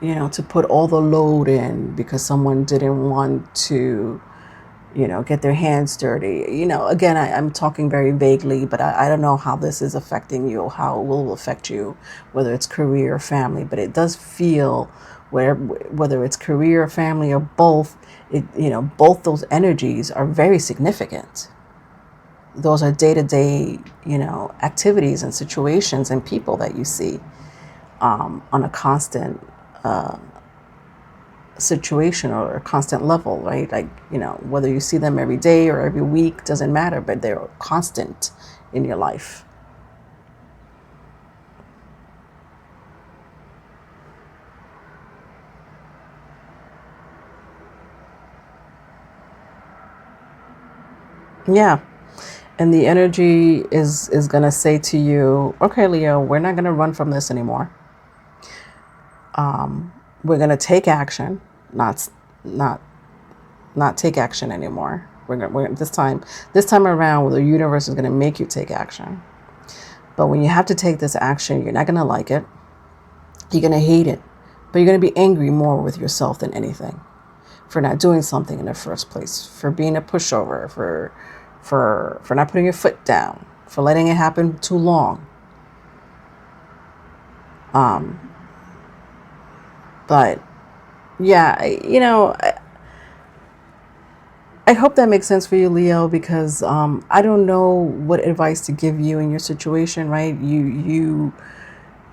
to put all the load in because someone didn't want to, get their hands dirty. Again, I'm talking very vaguely, but I don't know how this is affecting you, how it will affect you, whether it's career or family. But it does feel whether it's career or family or both, both those energies are very significant. Those are day-to-day, activities and situations and people that you see on a constant situation or a constant level, right? Like, whether you see them every day or every week, doesn't matter, but they're constant in your life. Yeah. And the energy is going to say to you, okay, Leo, we're not going to run from this anymore. We're going to take action, not take action anymore. We're this time around, the universe is going to make you take action. But when you have to take this action, you're not going to like it. You're going to hate it. But you're going to be angry more with yourself than anything for not doing something in the first place, for being a pushover, for not putting your foot down, for letting it happen too long. But yeah, I hope that makes sense for you, Leo, because I don't know what advice to give you in your situation, right?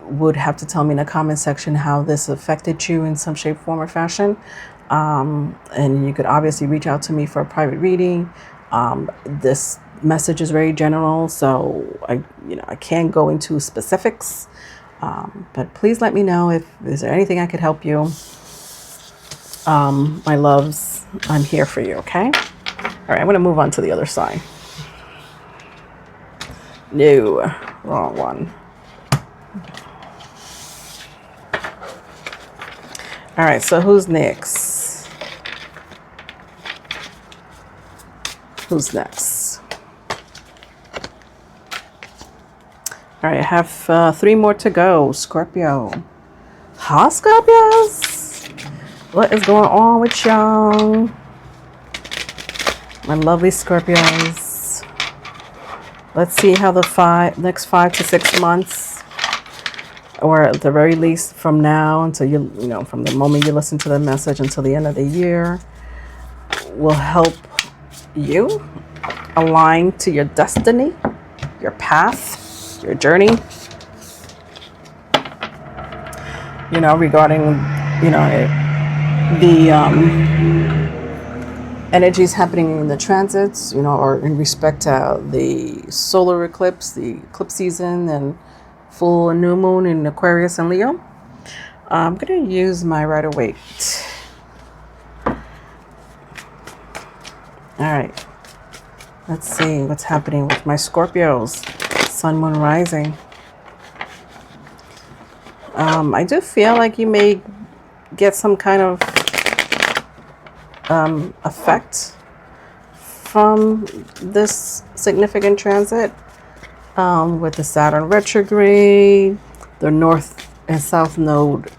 would have to tell me in the comment section how this affected you in some shape, form, or fashion. And you could obviously reach out to me for a private reading. This message is very general, so I can't go into specifics. But please let me know if is there anything I could help you. My loves, I'm here for you, okay? All right, I'm going to move on to the other side. No, wrong one. All right, so who's next? Who's next? All right, I have 3 more to go. Scorpio. Hi, Scorpios. What is going on with y'all? My lovely Scorpios. Let's see how the next 5 to 6 months, or at the very least from now until from the moment you listen to the message until the end of the year, will help you align to your destiny, your path, your journey. Regarding, the energies happening in the transits, or in respect to the solar eclipse, the eclipse season, and full and new moon in Aquarius and Leo. I'm going to use my Rider-Waite. All right. Let's see what's happening with my Scorpios. Sun, Moon, Rising. I do feel like you may get some kind of effect from this significant transit, with the Saturn retrograde, the North and South Node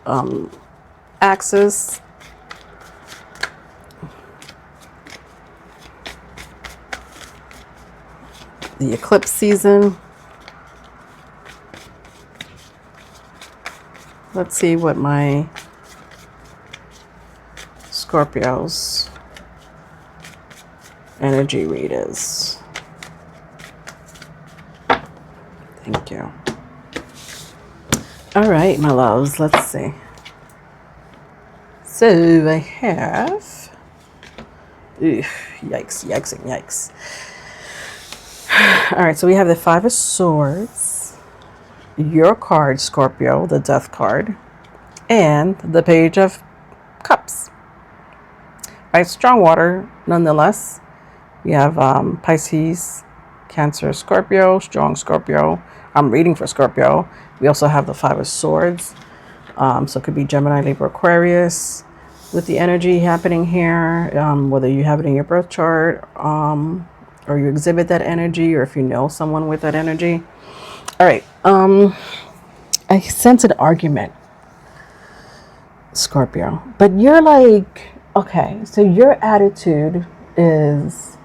axis. The eclipse season. Let's see what my Scorpio's energy read is. Thank you. All right, my loves, let's see. So I have, yikes, yikes, and yikes. All right, so we have the 5 of Swords, your card, Scorpio, the Death card, and the Page of Cups. Right, strong water, nonetheless. We have Pisces, Cancer, Scorpio, strong Scorpio. I'm reading for Scorpio. We also have the 5 of Swords. So it could be Gemini, Libra, Aquarius. With the energy happening here, whether you have it in your birth chart, or you exhibit that energy, or if you know someone with that energy. All right. I sense an argument, Scorpio. But you're like, okay, so your attitude is,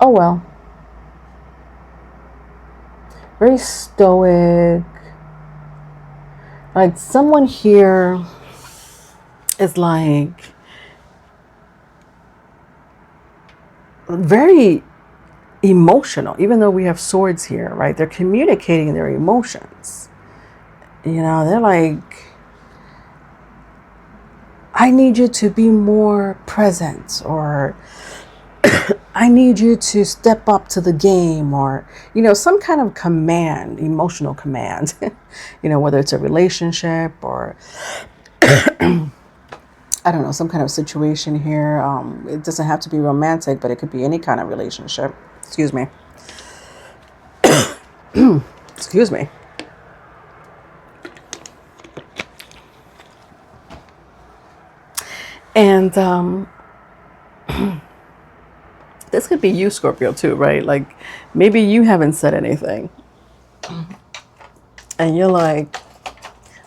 oh well. Very stoic. Like someone here is like very emotional, even though we have swords here, right? They're communicating their emotions. They're like, I need you to be more present, or I need you to step up to the game, or, some kind of command, emotional command, whether it's a relationship or, I don't know, some kind of situation here. It doesn't have to be romantic, but it could be any kind of relationship. Excuse me. Excuse me. And this could be you, Scorpio, too, right? Like maybe you haven't said anything. And you're like,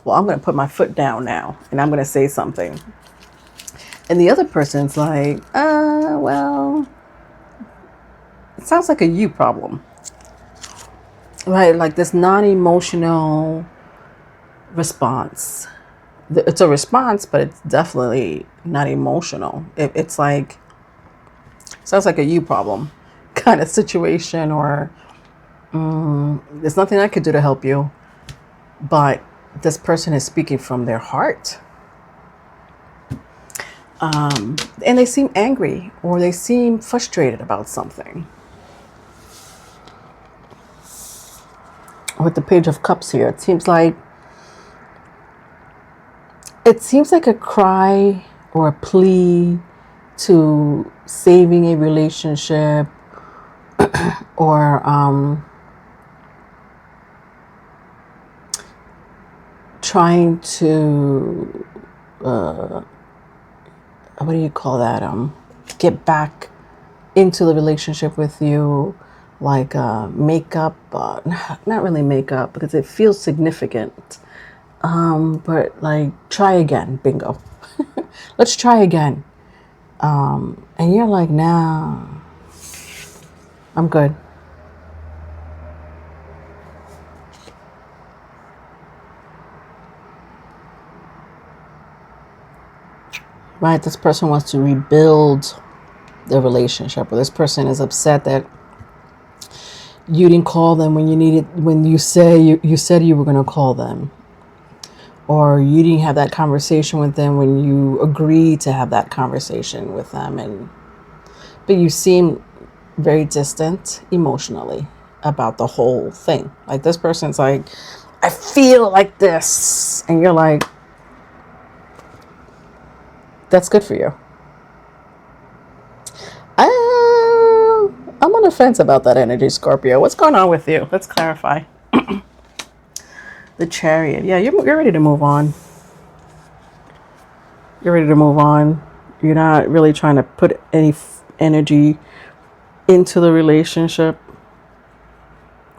well, I'm going to put my foot down now and I'm going to say something. And the other person's like, well, it sounds like a you problem. Right? Like this non-emotional response. It's a response, but it's definitely not emotional. It's like, sounds like a you problem kind of situation, or there's nothing I could do to help you, but this person is speaking from their heart. And they seem angry or they seem frustrated about something. With the Page of Cups here, it seems like a cry or a plea to saving a relationship, or trying to what do you call that, get back into the relationship with you, like make up, not really make up because it feels significant, but like try again. Bingo. Let's try again. And you're like, nah, I'm good. Right? This person wants to rebuild the relationship, or this person is upset that you didn't call them when you needed, when you said you were going to call them, or you didn't have that conversation with them when you agreed to have that conversation with them, but you seem very distant emotionally about the whole thing. Like this person's like, I feel like this, and you're like, that's good for you. I'm on the fence about that energy, Scorpio. What's going on with you? Let's clarify. The Chariot. Yeah, you're ready to move on. You're ready to move on. You're not really trying to put any energy into the relationship.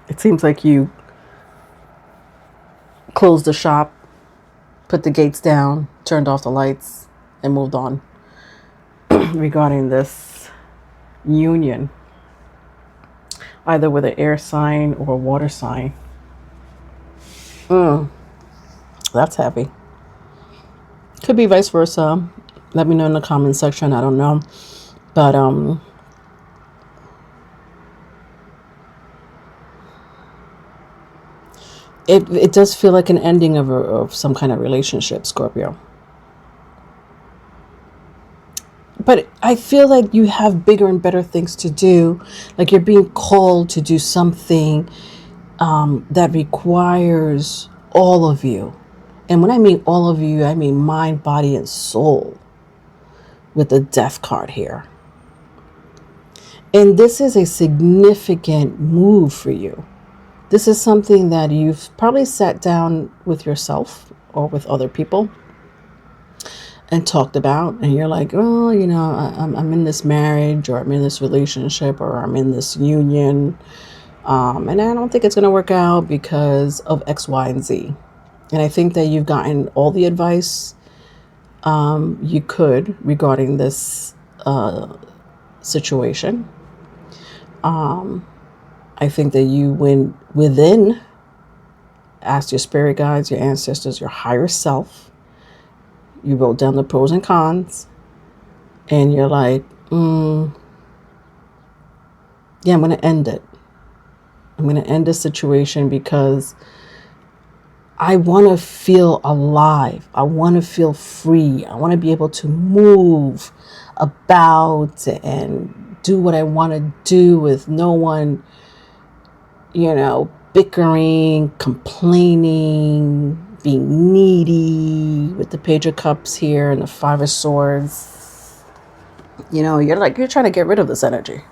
It seems like you closed the shop, put the gates down, turned off the lights, and moved on regarding this union, either with an air sign or a water sign. That's heavy. Could be vice versa. Let me know in the comment section. I don't know. But it does feel like an ending of some kind of relationship, Scorpio. But I feel like you have bigger and better things to do. Like you're being called to do something that requires all of you. And when I mean all of you, I mean mind, body, and soul, with the Death card here. And this is a significant move for you. This is something that you've probably sat down with yourself or with other people and talked about, and you're like, oh, I'm in this marriage, or I'm in this relationship, or I'm in this union, and I don't think it's going to work out because of X, Y, and Z. And I think that you've gotten all the advice you could regarding this situation. I think that you went within, asked your spirit guides, your ancestors, your higher self. You wrote down the pros and cons, and you're like, yeah, I'm going to end it. I'm going to end the situation because I want to feel alive. I want to feel free. I want to be able to move about and do what I want to do with no one, bickering, complaining, being needy, with the Page of Cups here and the Five of Swords. You're trying to get rid of this energy.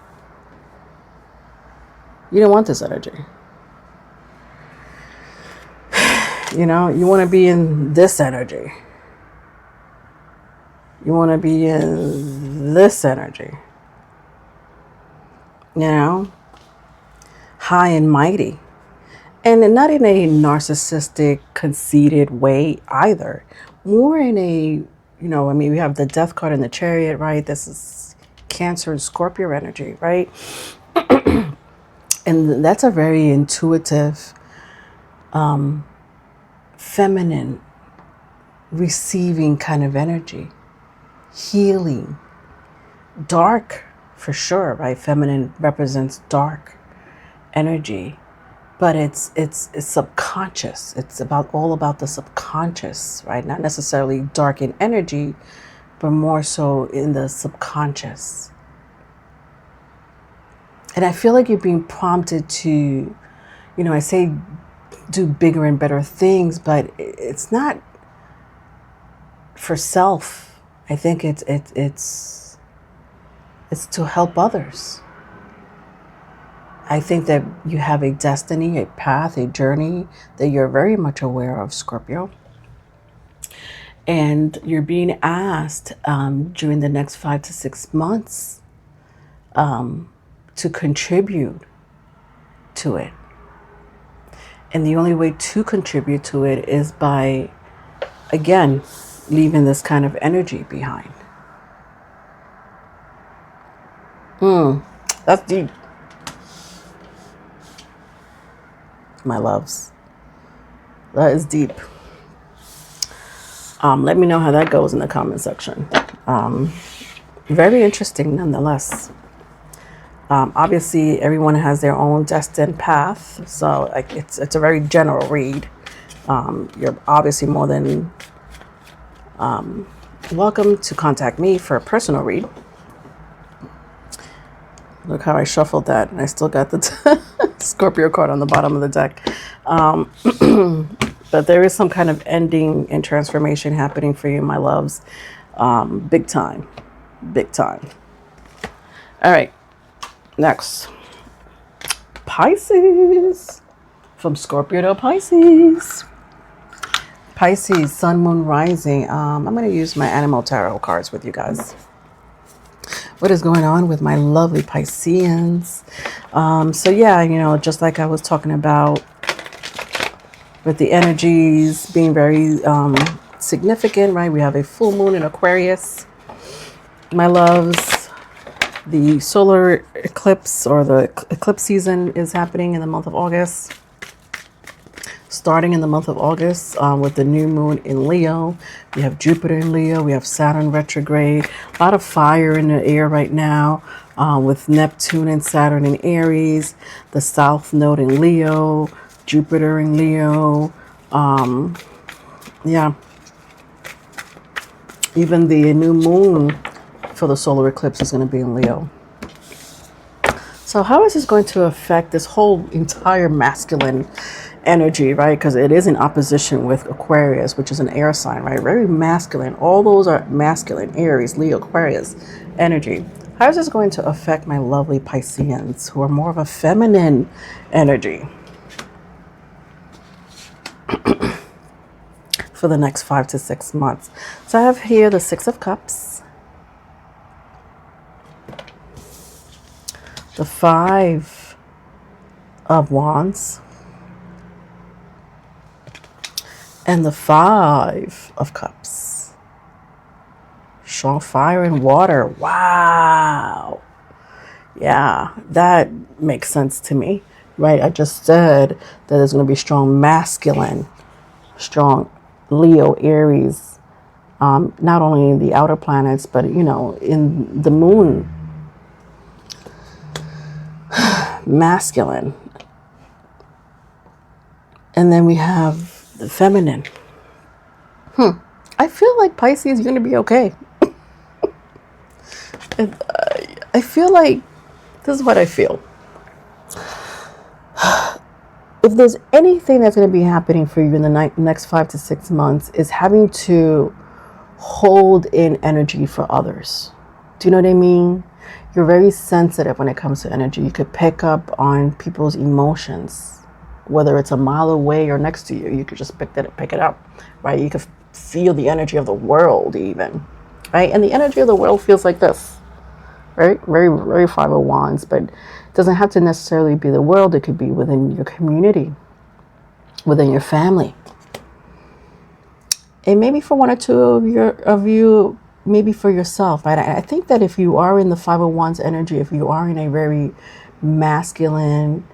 You don't want this energy. You want to be in this energy. You want to be in this energy. High and mighty. And not in a narcissistic, conceited way either. More in a, we have the Death card and the Chariot, right? This is Cancer and Scorpio energy, right? And that's a very intuitive, feminine, receiving kind of energy. Healing. Dark, for sure, right? Feminine represents dark energy. but it's subconscious. It's all about the subconscious, right? Not necessarily dark in energy, but more so in the subconscious. And I feel like you're being prompted to, I say do bigger and better things, but it's not for self. I think it's to help others. I think that you have a destiny, a path, a journey that you're very much aware of, Scorpio. And you're being asked during the next 5 to 6 months to contribute to it. And the only way to contribute to it is by, again, leaving this kind of energy behind. That's deep. My loves. That is deep. Let me know how that goes in the comment section. Very interesting nonetheless. Obviously, everyone has their own destined path. So it's a very general read. You're obviously more than welcome to contact me for a personal read. Look how I shuffled that, and I still got the Scorpio card on the bottom of the deck. But there is some kind of ending and transformation happening for you, my loves. Big time. Big time. All right. Next. Pisces. From Scorpio to Pisces. Pisces, Sun, Moon, Rising. I'm going to use my animal tarot cards with you guys. What is going on with my lovely Pisceans? So yeah, just like I was talking about with the energies being very significant, right? We have a full moon in Aquarius. My loves, the solar eclipse or the eclipse season is happening in the month of August. Starting in the month of August with the new moon in Leo. We have Jupiter in Leo. We have Saturn retrograde. A lot of fire in the air right now with Neptune and Saturn in Aries. The South Node in Leo. Jupiter in Leo. Yeah. Even the new moon for the solar eclipse is going to be in Leo. So how is this going to affect this whole entire masculine energy, right? Because it is in opposition with Aquarius, which is an air sign, right? Very masculine. All those are masculine. Aries, Leo, Aquarius energy. How is this going to affect my lovely Pisceans who are more of a feminine energy for the next 5 to 6 months? So I have here the Six of Cups, the Five of Wands, and the Five of Cups. Strong fire and water. Wow. Yeah, that makes sense to me, right? I just said that there's going to be strong masculine, strong Leo, Aries, not only in the outer planets, but, in the moon. Masculine. And then we have the feminine. I feel like Pisces, you're going to be okay. I feel like this is what I feel. If there's anything that's going to be happening for you in the next 5 to 6 months is having to hold in energy for others. Do you know what I mean? You're very sensitive when it comes to energy. You could pick up on people's emotions, whether it's a mile away or next to you. You could just pick it up, right? You could feel the energy of the world even, right? And the energy of the world feels like this, right? Very, very Five of Wands, but it doesn't have to necessarily be the world. It could be within your community, within your family. And maybe for one or two of you, maybe for yourself, right? I think that if you are in the Five of Wands energy, if you are in a very masculine,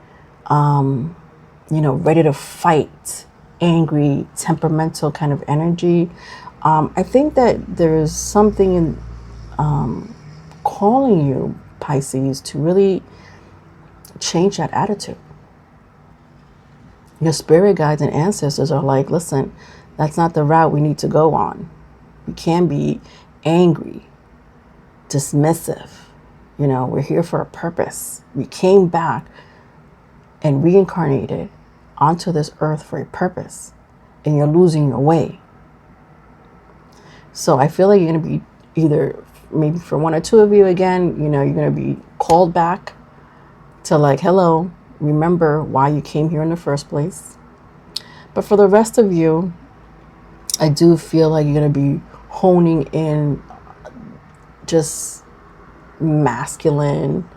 ready to fight, angry, temperamental kind of energy, I think that there's something in calling you, Pisces, to really change that attitude. Your spirit guides and ancestors are like, listen, that's not the route we need to go on. You can't be angry, dismissive. You know, we're here for a purpose. We came back and reincarnated onto this earth for a purpose, and you're losing your way. So I feel like you're going to be either, maybe for one or two of you again, you know, you're going to be called back to like, hello, remember why you came here in the first place. But for the rest of you, I do feel like you're going to be honing in just masculine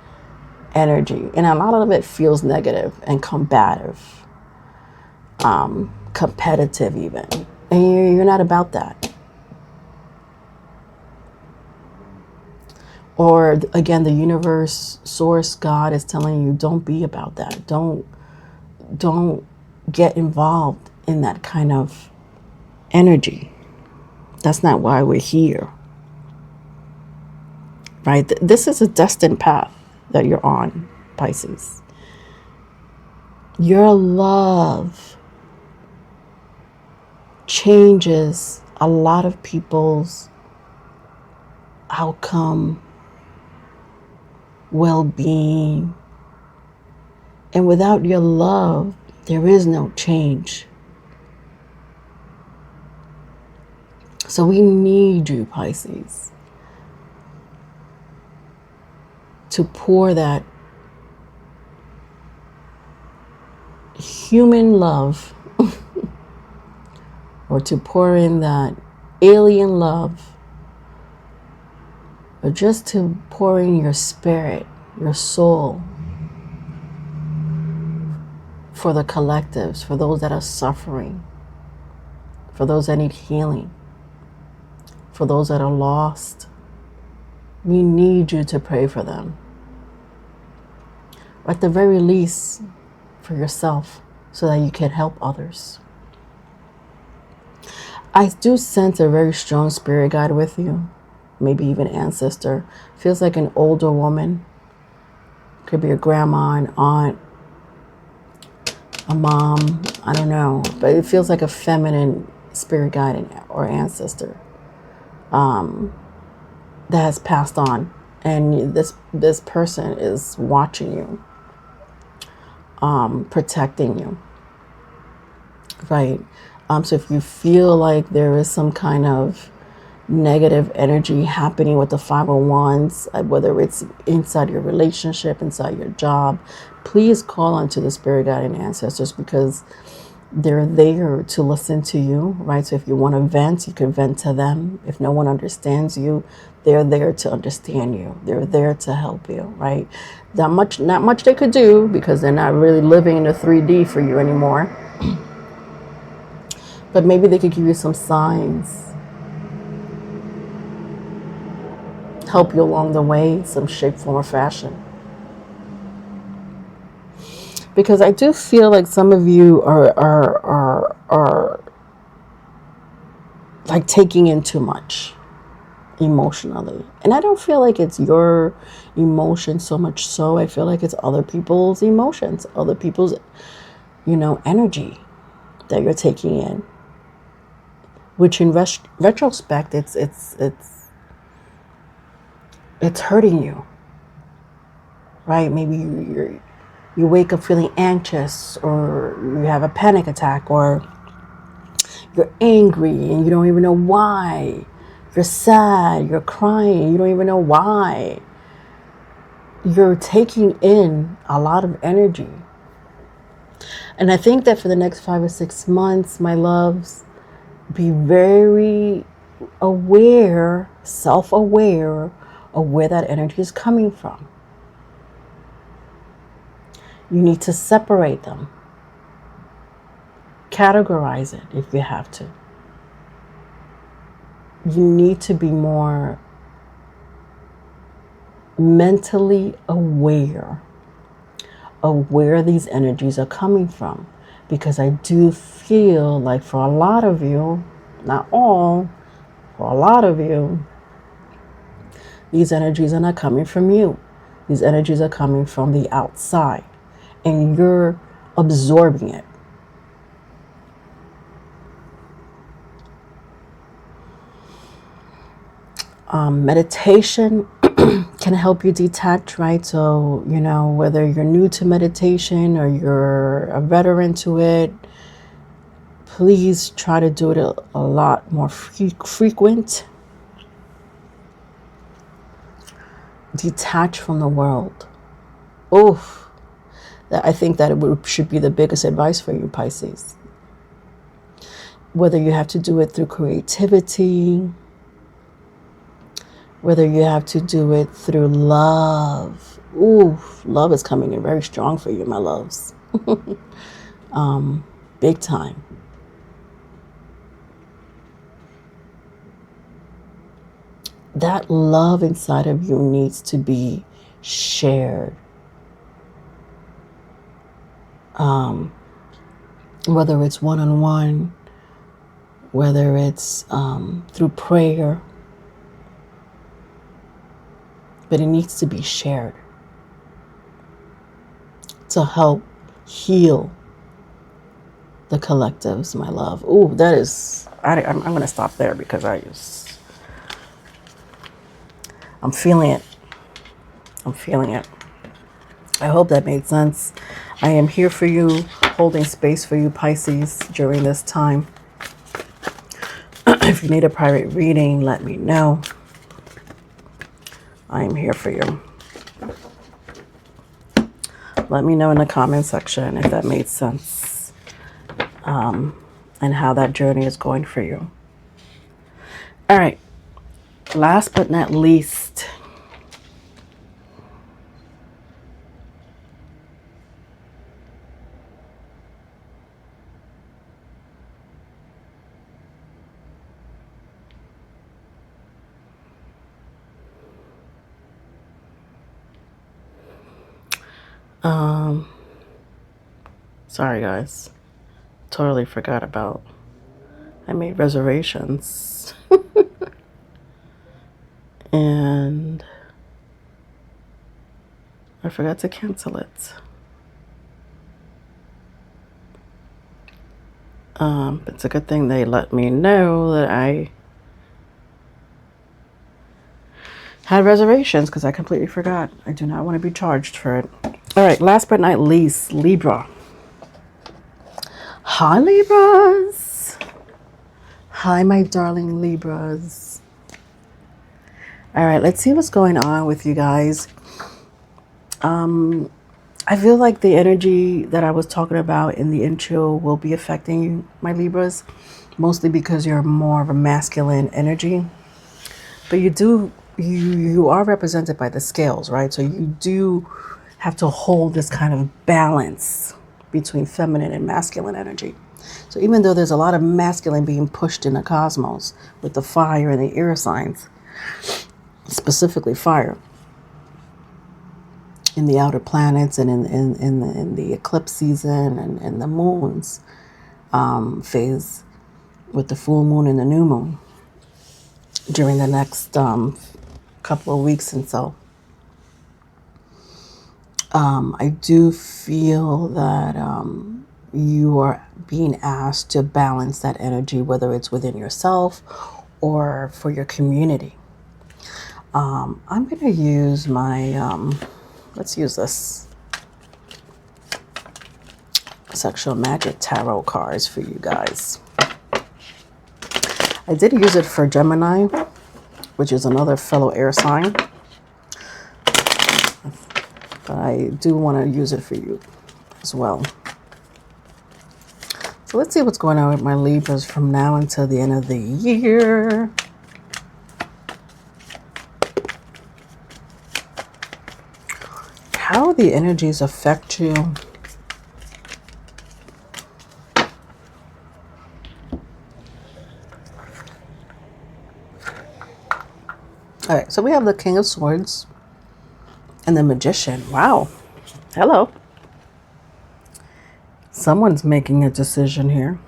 energy. And a lot of it feels negative and combative, competitive even. And you're not about that. Or again, the universe, source, God is telling you, don't be about that. Don't get involved in that kind of energy. That's not why we're here. Right? This is a destined path that you're on, Pisces. Your love changes a lot of people's outcome, well-being. And without your love, there is no change. So we need you, Pisces, to pour that human love or to pour in that alien love, or just to pour in your spirit, your soul, for the collectives, for those that are suffering, for those that need healing, for those that are lost. We need you to pray for them. Or at the very least, for yourself, so that you can help others. I do sense a very strong spirit guide with you. Maybe even ancestor. Feels like an older woman. Could be a grandma, an aunt, a mom. I don't know. But it feels like a feminine spirit guide or ancestor that has passed on. And this person is watching you. Protecting you. Right? So if you feel like there is some kind of negative energy happening with the 501s, whether it's inside your relationship, inside your job, please call onto the spirit guide and ancestors, because they're there to listen to you, right? So if you want to vent, you can vent to them. If no one understands you, they're there to understand you. They're there to help you, right? Not much they could do, because they're not really living in the 3D for you anymore. But maybe they could give you some signs, help you along the way, some shape, form, or fashion. Because I do feel like some of you are like taking in too much emotionally. And I don't feel like it's your emotion so much so. I feel like it's other people's emotions, other people's, energy that you're taking in. Which in retrospect, it's hurting you, right? Maybe you wake up feeling anxious, or you have a panic attack, or you're angry and you don't even know why. You're sad, you're crying, you don't even know why. You're taking in a lot of energy. And I think that for the next 5 or 6 months, my loves, be very aware, self-aware of where that energy is coming from. You need to separate them. Categorize it if you have to. You need to be more mentally aware of where these energies are coming from. Because I do feel like for a lot of you, not all, for a lot of you, these energies are not coming from you. These energies are coming from the outside. And you're absorbing it. Meditation can help you detach, right? So, you know, whether you're new to meditation or you're a veteran to it, please try to do it a lot more frequent. Detach from the world. Oof. I think that should be the biggest advice for you, Pisces. Whether you have to do it through creativity, whether you have to do it through love. Ooh, love is coming in very strong for you, my loves. Big time. That love inside of you needs to be shared. Whether it's one-on-one, whether it's through prayer, but it needs to be shared to help heal the collectives, my love. Ooh, that is, I'm going to stop there because I'm feeling it. I'm feeling it. I hope that made sense. I am here for you, holding space for you, Pisces, during this time. If you need a private reading, let me know. I am here for you. Let me know in the comment section if that made sense, and how that journey is going for you. All right. Last but not least, sorry guys, totally forgot about, I made reservations and I forgot to cancel it. It's a good thing they let me know that I had reservations because I completely forgot. I do not want to be charged for it. All right, last but not least, Libra. Hi, Libras. Hi, my darling Libras. All right, let's see what's going on with you guys. I feel like the energy that I was talking about in the intro will be affecting you, my Libras, mostly because you're more of a masculine energy. But you are represented by the scales, right? So you do have to hold this kind of balance between feminine and masculine energy. So even though there's a lot of masculine being pushed in the cosmos with the fire and the air signs, specifically fire, in the outer planets and in the eclipse season and the moons phase with the full moon and the new moon during the next couple of weeks and so. I do feel that you are being asked to balance that energy, whether it's within yourself or for your community. I'm going to use my, let's use this Sexual Magic Tarot cards for you guys. I did use it for Gemini, which is another fellow air sign. But I do want to use it for you as well. So let's see what's going on with my Libras from now until the end of the year. How the energies affect you. All right, so we have the King of Swords and the Magician. Wow. Hello. Someone's making a decision here.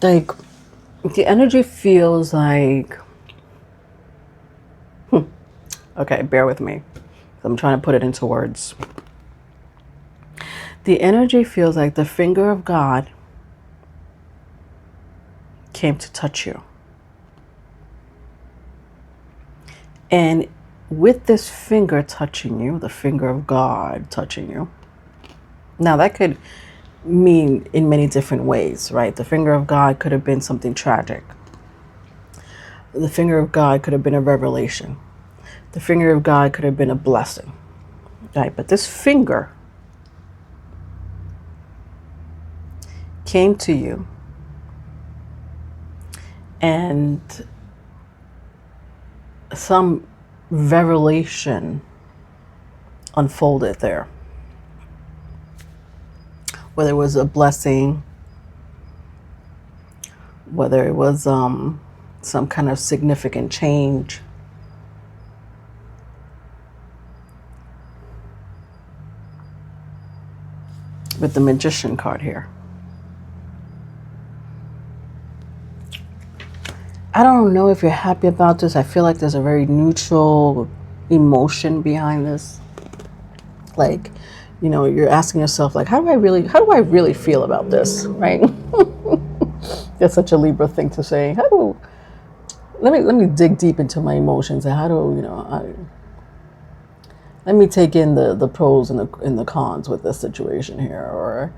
Like, the energy feels like... Okay, bear with me. I'm trying to put it into words. The energy feels like the finger of God came to touch you. And with this finger touching you, the finger of God touching you, now that could mean in many different ways, right? The finger of God could have been something tragic. The finger of God could have been a revelation. The finger of God could have been a blessing, right? But this finger came to you and some revelation unfolded there. Whether it was a blessing, whether it was some kind of significant change. With the Magician card here. I don't know if you're happy about this. I feel like there's a very neutral emotion behind this. Like, you know, you're asking yourself, like, how do I really feel about this, right? That's such a Libra thing to say. Let me dig deep into my emotions and how do, you know, let me take in the pros and the cons with this situation here, or,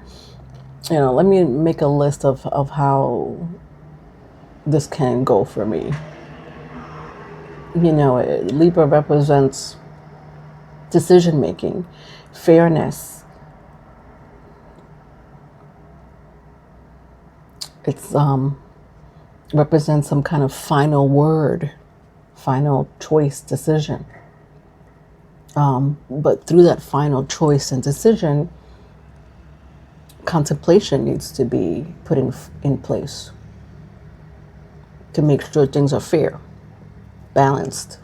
you know, let me make a list of how this can go for me. You know, Libra represents decision making, fairness. It's represents some kind of final word, final choice, decision. But through that final choice and decision, contemplation needs to be put in place to make sure things are fair, balanced.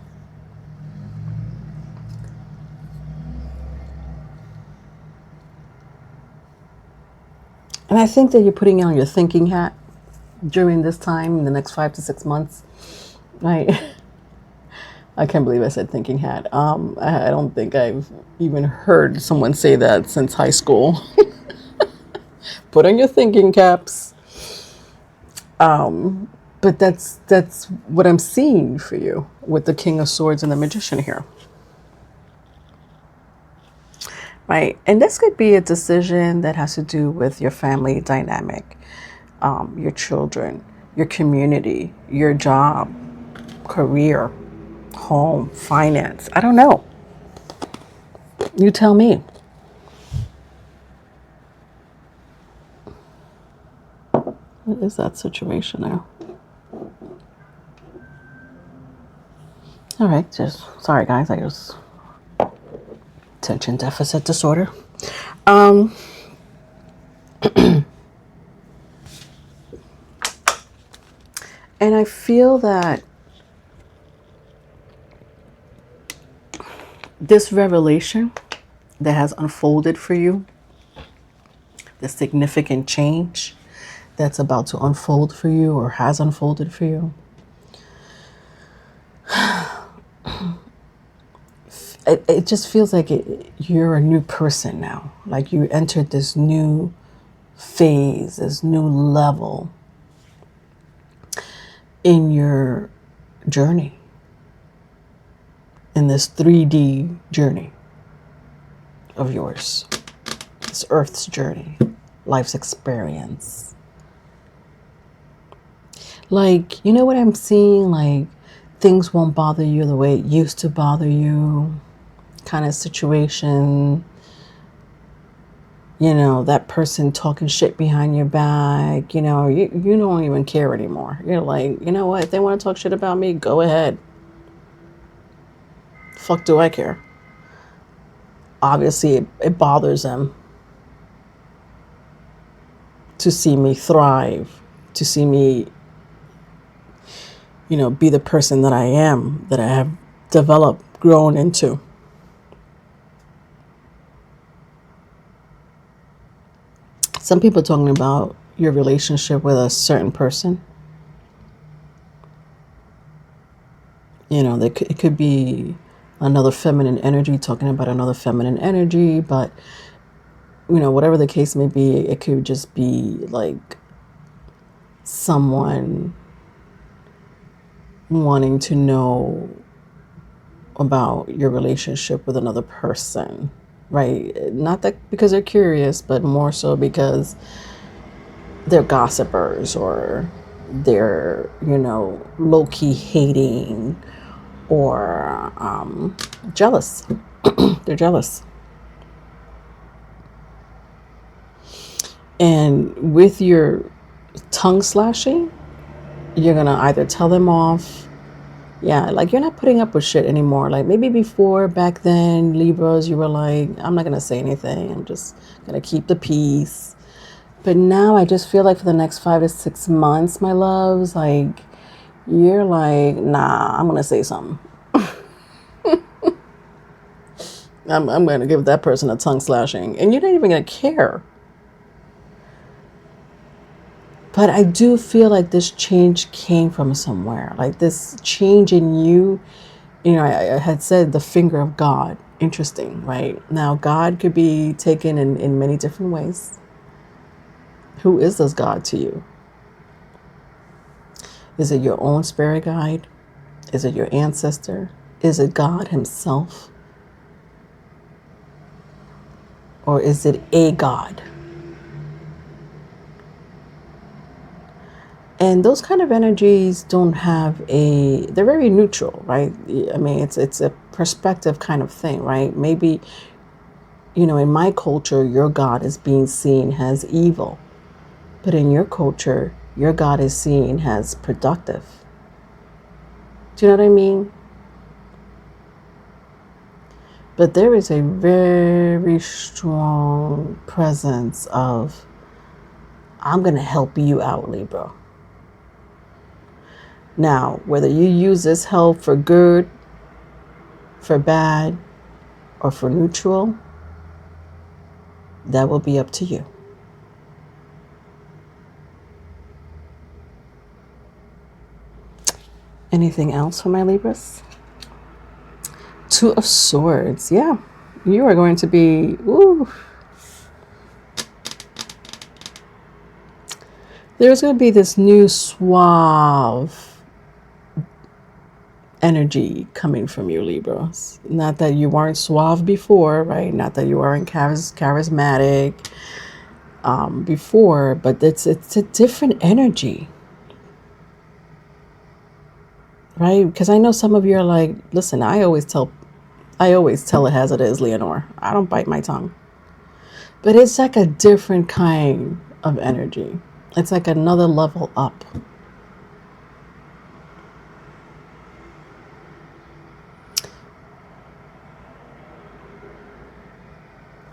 And I think that you're putting on your thinking hat during this time in the next 5 to 6 months, right? I can't believe I said thinking hat. I don't think I've even heard someone say that since high school. Put on your thinking caps. But that's what I'm seeing for you with the King of Swords and the Magician here. Right? And this could be a decision that has to do with your family dynamic, your children, your community, your job, career, home, finance. I don't know. You tell me. What is that situation now? All right, sorry guys, I just attention deficit disorder. And I feel that this revelation that has unfolded for you, the significant change that's about to unfold for you or has unfolded for you, it just feels like you're a new person now. Like you entered this new phase, this new level in your journey, in this 3D journey of yours, this Earth's journey, life's experience. Like, you know what I'm seeing? Like, things won't bother you the way it used to bother you, kind of situation. You know, that person talking shit behind your back, you know, you don't even care anymore. You're like, you know what? If they want to talk shit about me, go ahead. Fuck do I care? Obviously, it bothers them to see me thrive, to see me, you know, be the person that I am, that I have developed, grown into. Some people talking about your relationship with a certain person. You know, it could be another feminine energy talking about another feminine energy, but you know, whatever the case may be, it could just be like someone wanting to know about your relationship with another person, right? Not that because they're curious, but more so because they're gossipers, or they're, you know, low-key hating, or jealous. They're jealous. And with your tongue slashing, you're going to either tell them off. Yeah, like you're not putting up with shit anymore. Like maybe before, back then, Libras, you were like, I'm not going to say anything. I'm just going to keep the peace. But now I just feel like for the next 5 to 6 months, my loves, like you're like, nah, I'm going to say something. I'm going to give that person a tongue slashing. And you're not even going to care. But I do feel like this change came from somewhere. Like this change in you, you know, I had said the finger of God. Interesting, right? Now, God could be taken in many different ways. Who is this God to you? Is it your own spirit guide? Is it your ancestor? Is it God himself? Or is it a God? And those kind of energies don't have they're very neutral, right? I mean, it's a perspective kind of thing, right? Maybe, you know, in my culture, your God is being seen as evil. But in your culture, your God is seen as productive. Do you know what I mean? But there is a very strong presence of, I'm going to help you out, Libra. Now, whether you use this help for good, for bad, or for neutral, that will be up to you. Anything else for my Libras? Two of Swords. Yeah, you are going to be, ooh. There's going to be this new suave energy coming from you, Libras. Not that you weren't suave before, right? Not that you weren't charismatic before, but it's a different energy, right? Because I know some of you are like, listen, I always tell it as it is, Leonore. I don't bite my tongue. But it's like a different kind of energy. It's like another level up.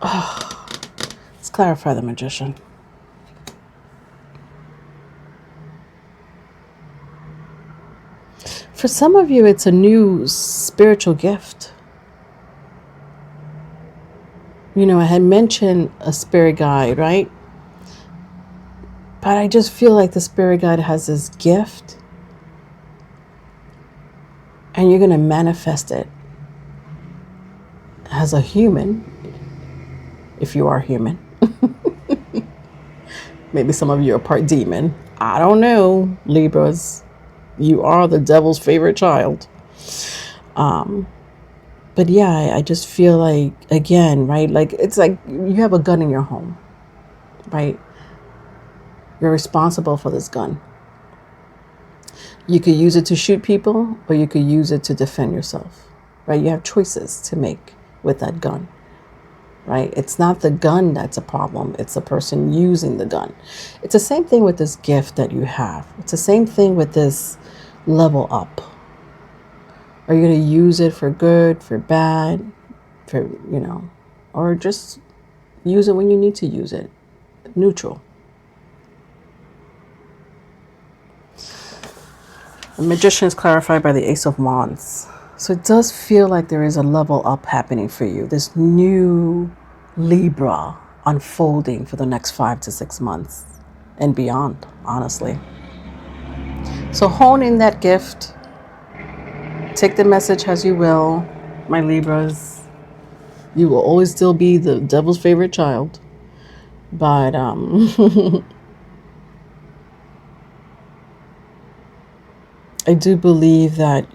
Oh, let's clarify the Magician. For some of you, it's a new spiritual gift. You know, I had mentioned a spirit guide, right? But I just feel like the spirit guide has this gift, and you're going to manifest it as a human, if you are human. Maybe some of you are part demon. I don't know, Libras. You are the devil's favorite child. But yeah, I just feel like, again, right? Like, it's like you have a gun in your home, right? You're responsible for this gun. You could use it to shoot people, or you could use it to defend yourself, right? You have choices to make with that gun, right? It's not the gun that's a problem. It's the person using the gun. It's the same thing with this gift that you have. It's the same thing with this level up. Are you going to use it for good, for bad, for, you know, or just use it when you need to use it? Neutral. The Magician is clarified by the Ace of Wands. So it does feel like there is a level up happening for you. This new Libra unfolding for the next 5 to 6 months and beyond, honestly. So hone in that gift. Take the message as you will, my Libras. You will always still be the devil's favorite child. But I do believe that,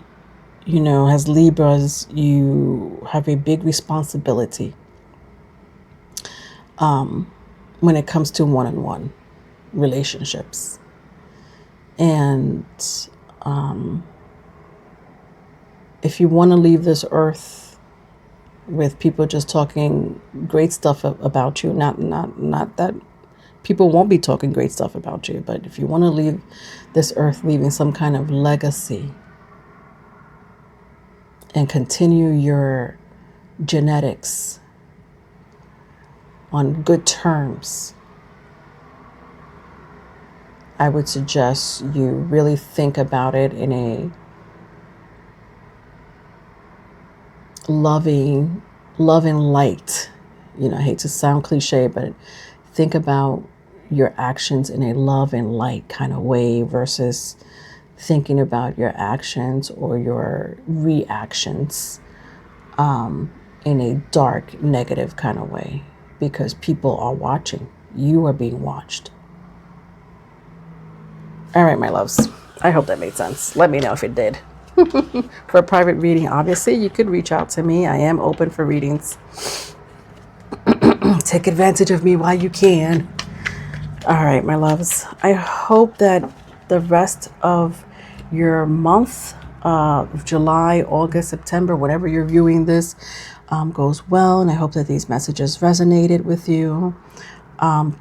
you know, as Libras, you have a big responsibility when it comes to one-on-one relationships. And if you want to leave this earth with people just talking great stuff about you, not that people won't be talking great stuff about you, but if you want to leave this earth leaving some kind of legacy and continue your genetics on good terms, I would suggest you really think about it in a loving light. You know, I hate to sound cliche, but think about your actions in a love and light kind of way versus thinking about your actions or your reactions in a dark, negative kind of way, because people are watching. You are being watched. All right, my loves. I hope that made sense. Let me know if it did. For a private reading, obviously, you could reach out to me. I am open for readings. Take advantage of me while you can. All right, my loves. I hope that the rest of your month of July, August, September, whenever you're viewing this, goes well. And I hope that these messages resonated with you.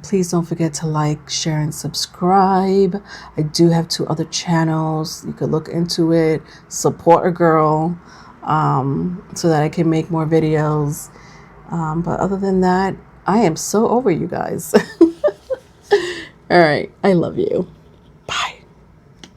Please don't forget to like, share, and subscribe. I do have 2 other channels. You could look into it. Support a girl so that I can make more videos. But other than that, I am so over you guys. All right. I love you.